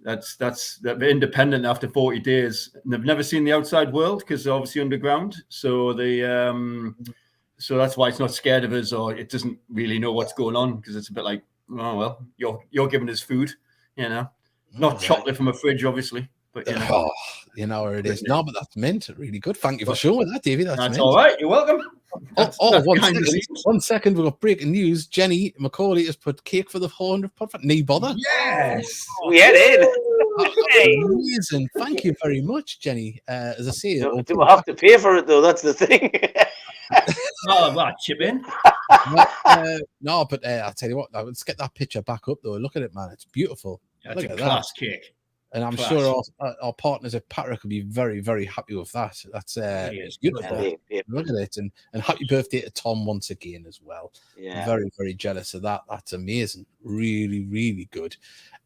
They're independent after 40 days. And they've never seen the outside world because they're obviously underground. So they so that's why it's not scared of us, or it doesn't really know what's going on, because it's a bit like, oh well, you're giving us food, not chocolate from a fridge, obviously, but you know where it is. No, but that's mint. Really good. Thank you for showing that, Davey. That's mint. All right. You're welcome. One second. We've got breaking news. Jenny Macaulay has put cake for the 400 pod. Knee bother. Yes, we had it. Amazing. Thank you very much, Jenny. As I say, do we have to pay for it though? That's the thing. Chip in. No, but I'll tell you what. Let's get that picture back up though. Look at it, man. It's beautiful. That's a class cake. And I'm sure our partners at Patrick will be very, very happy with that. That's beautiful. Yeah. Look at it. And happy birthday to Tom once again as well. Yeah. Very, very jealous of that. That's amazing. Really, really good.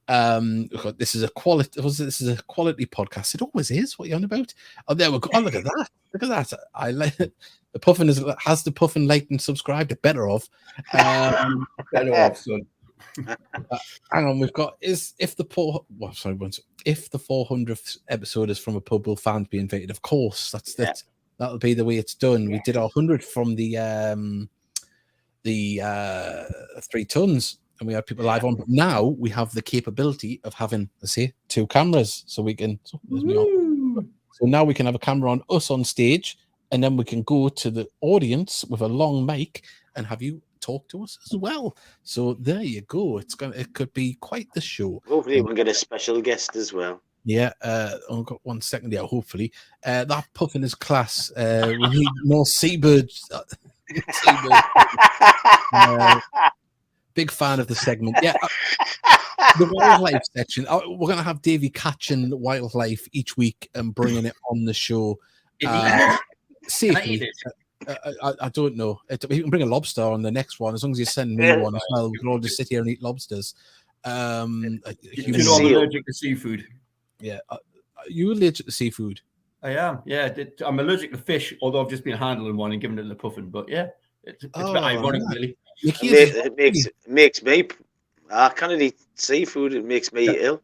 This is a quality podcast. It always is. What are you on about? Oh, there we go. Oh, look at that. Look at that. I like it. The puffin has the puffin liked and subscribed. Better off. Better off, son. Hang on, we've got if the 400th episode is from a pub, will fans be invited? Of course, that'll be the way it's done. We did our 100 from the 3 tons, and we had people live on. But now we have the capability of having, let's say, 2 cameras, so we can. So now we can have a camera on us on stage, and then we can go to the audience with a long mic and have you talk to us as well. So there you go. It could be quite the show. Hopefully we'll get a special guest as well. Yeah, I've got 1 second. Yeah, hopefully. That puffin is class. We need more seabirds. Big fan of the segment. Yeah. The wildlife section. We're going to have Davey catching wildlife each week and bringing it on the show. Safely. I don't know. You can bring a lobster on the next one as long as you send me one as well. We can all just sit here and eat lobsters. You're allergic to seafood. Yeah. Are you allergic to seafood? I am. Yeah. I'm allergic to fish, although I've just been handling one and giving it to the puffin. But yeah, it's a bit ironic, really. It makes me. I can't eat seafood. It makes me ill.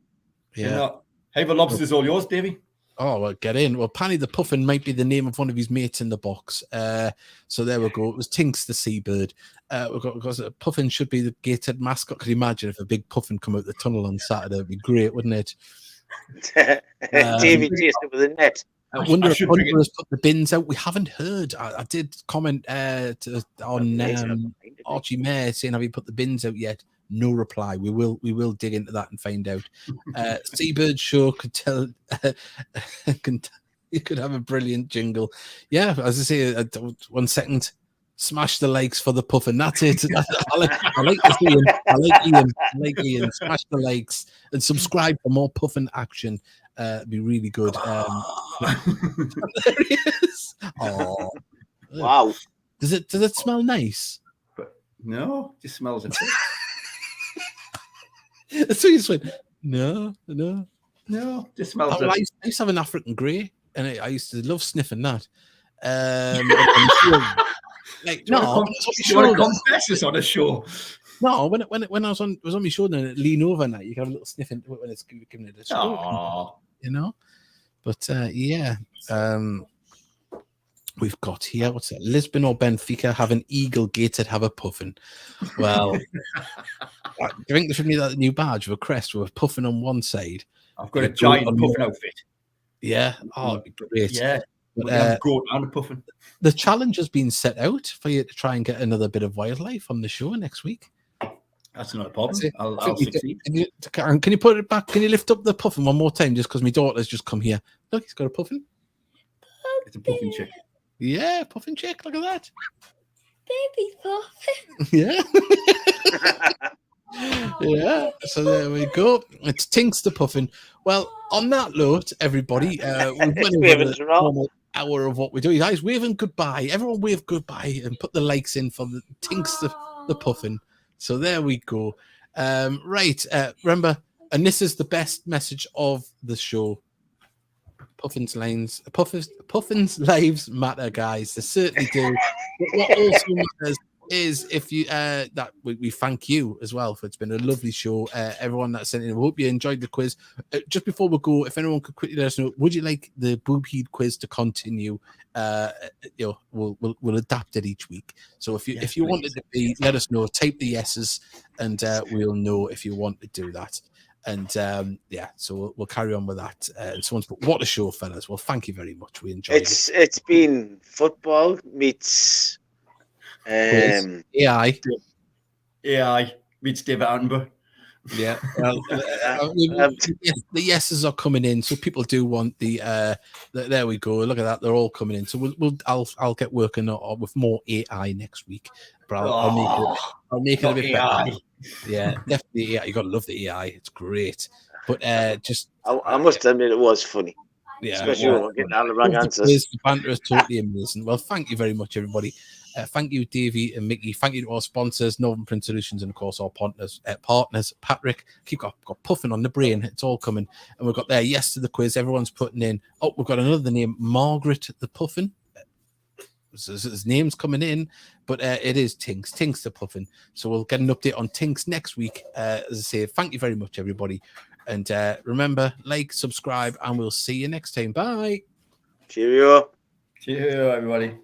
Yeah. Hey, the lobster's all yours, Davey. Oh, well, get in. Well, Panny the Puffin might be the name of one of his mates in the box. So there we go. It was Tinks the seabird. Because a puffin should be the Gateshead mascot. Could you imagine if a big puffin come out the tunnel on Saturday? It'd be great, wouldn't it? Davey chased it with a net. I wonder if Hunter has put the bins out. We haven't heard. I did comment on Archie Mayer saying, have you put the bins out yet? No reply. We will dig into that and find out. Seabird Show could tell. You could have a brilliant jingle. Yeah, as I say, 1 second. Smash the likes for the puffin. That's it. I like this, Ian. I like Ian. Smash the likes and subscribe for more puffin action. It'd be really good. There he is. Oh, wow. Does it smell nice? No, it just smells of fish. So you just went, no. No, just smells I used to have an African grey, and I used to love sniffing that. Like, do you want to confess this on a show? No, when I was on my shoulder and lean over and that, you can have a little sniff into it when it's giving it a stroke. You know? But we've got here, what's it? Lisbon or Benfica have an eagle gated, have a puffin. Well, do you think there should be that new badge with a crest with a puffin on one side? I've got a giant puffin outfit. Yeah. Oh, it'd be great. Yeah. But goat and a puffin. The challenge has been set out for you to try and get another bit of wildlife on the show next week. That's not a problem. I'll succeed. Can you put it back? Can you lift up the puffin one more time? Just because my daughter's just come here. Look, he's got a puffin. It's a puffin chick. Yeah, puffin chick. Look at that. Baby puffin. Yeah. Yeah. So there we go. It's Tinks the puffin. Well, on that note, everybody, we've went over the normal hour of what we're doing. Guys, waving goodbye. Everyone wave goodbye and put the likes in for the Tinks the puffin. So there we go. Right. Remember, and this is the best message of the show. Puffins lives matter, guys. They certainly do. But what also matters is if you that we thank you as well for it's been a lovely show. Everyone that sent in, we hope you enjoyed the quiz. Just before we go, if anyone could quickly let us know, would you like the Boob Heed quiz to continue? We'll adapt it each week. So if you want it to be, let us know. Type the yeses, and we'll know if you want to do that. And so we'll carry on with that. And someone's put, what a show, fellas. Well, thank you very much. We enjoyed it. It's been football meets AI meets David Attenborough. Yeah. Well, the yeses are coming in, so people do want the there we go. Look at that, they're all coming in. So I'll get working with more AI next week. But I'll make it a bit better. Yeah, definitely AI. You gotta love the AI, it's great. But I must admit it was funny. Yeah, especially when we're getting all the wrong answers. The banter is totally amazing. Well, thank you very much, everybody. Thank you, Davey and Mickey. Thank you to our sponsors, Northern Print Solutions, and of course our partners. Patrick, keep got puffing on the brain. It's all coming, and we've got there. Yes to the quiz. Everyone's putting in. Oh, we've got another name, Margaret the Puffin. His name's coming in, but it is Tinks the Puffin. So we'll get an update on Tinks next week. As I say, thank you very much, everybody. And remember, like, subscribe, and we'll see you next time. Bye. Cheerio. Cheerio, everybody.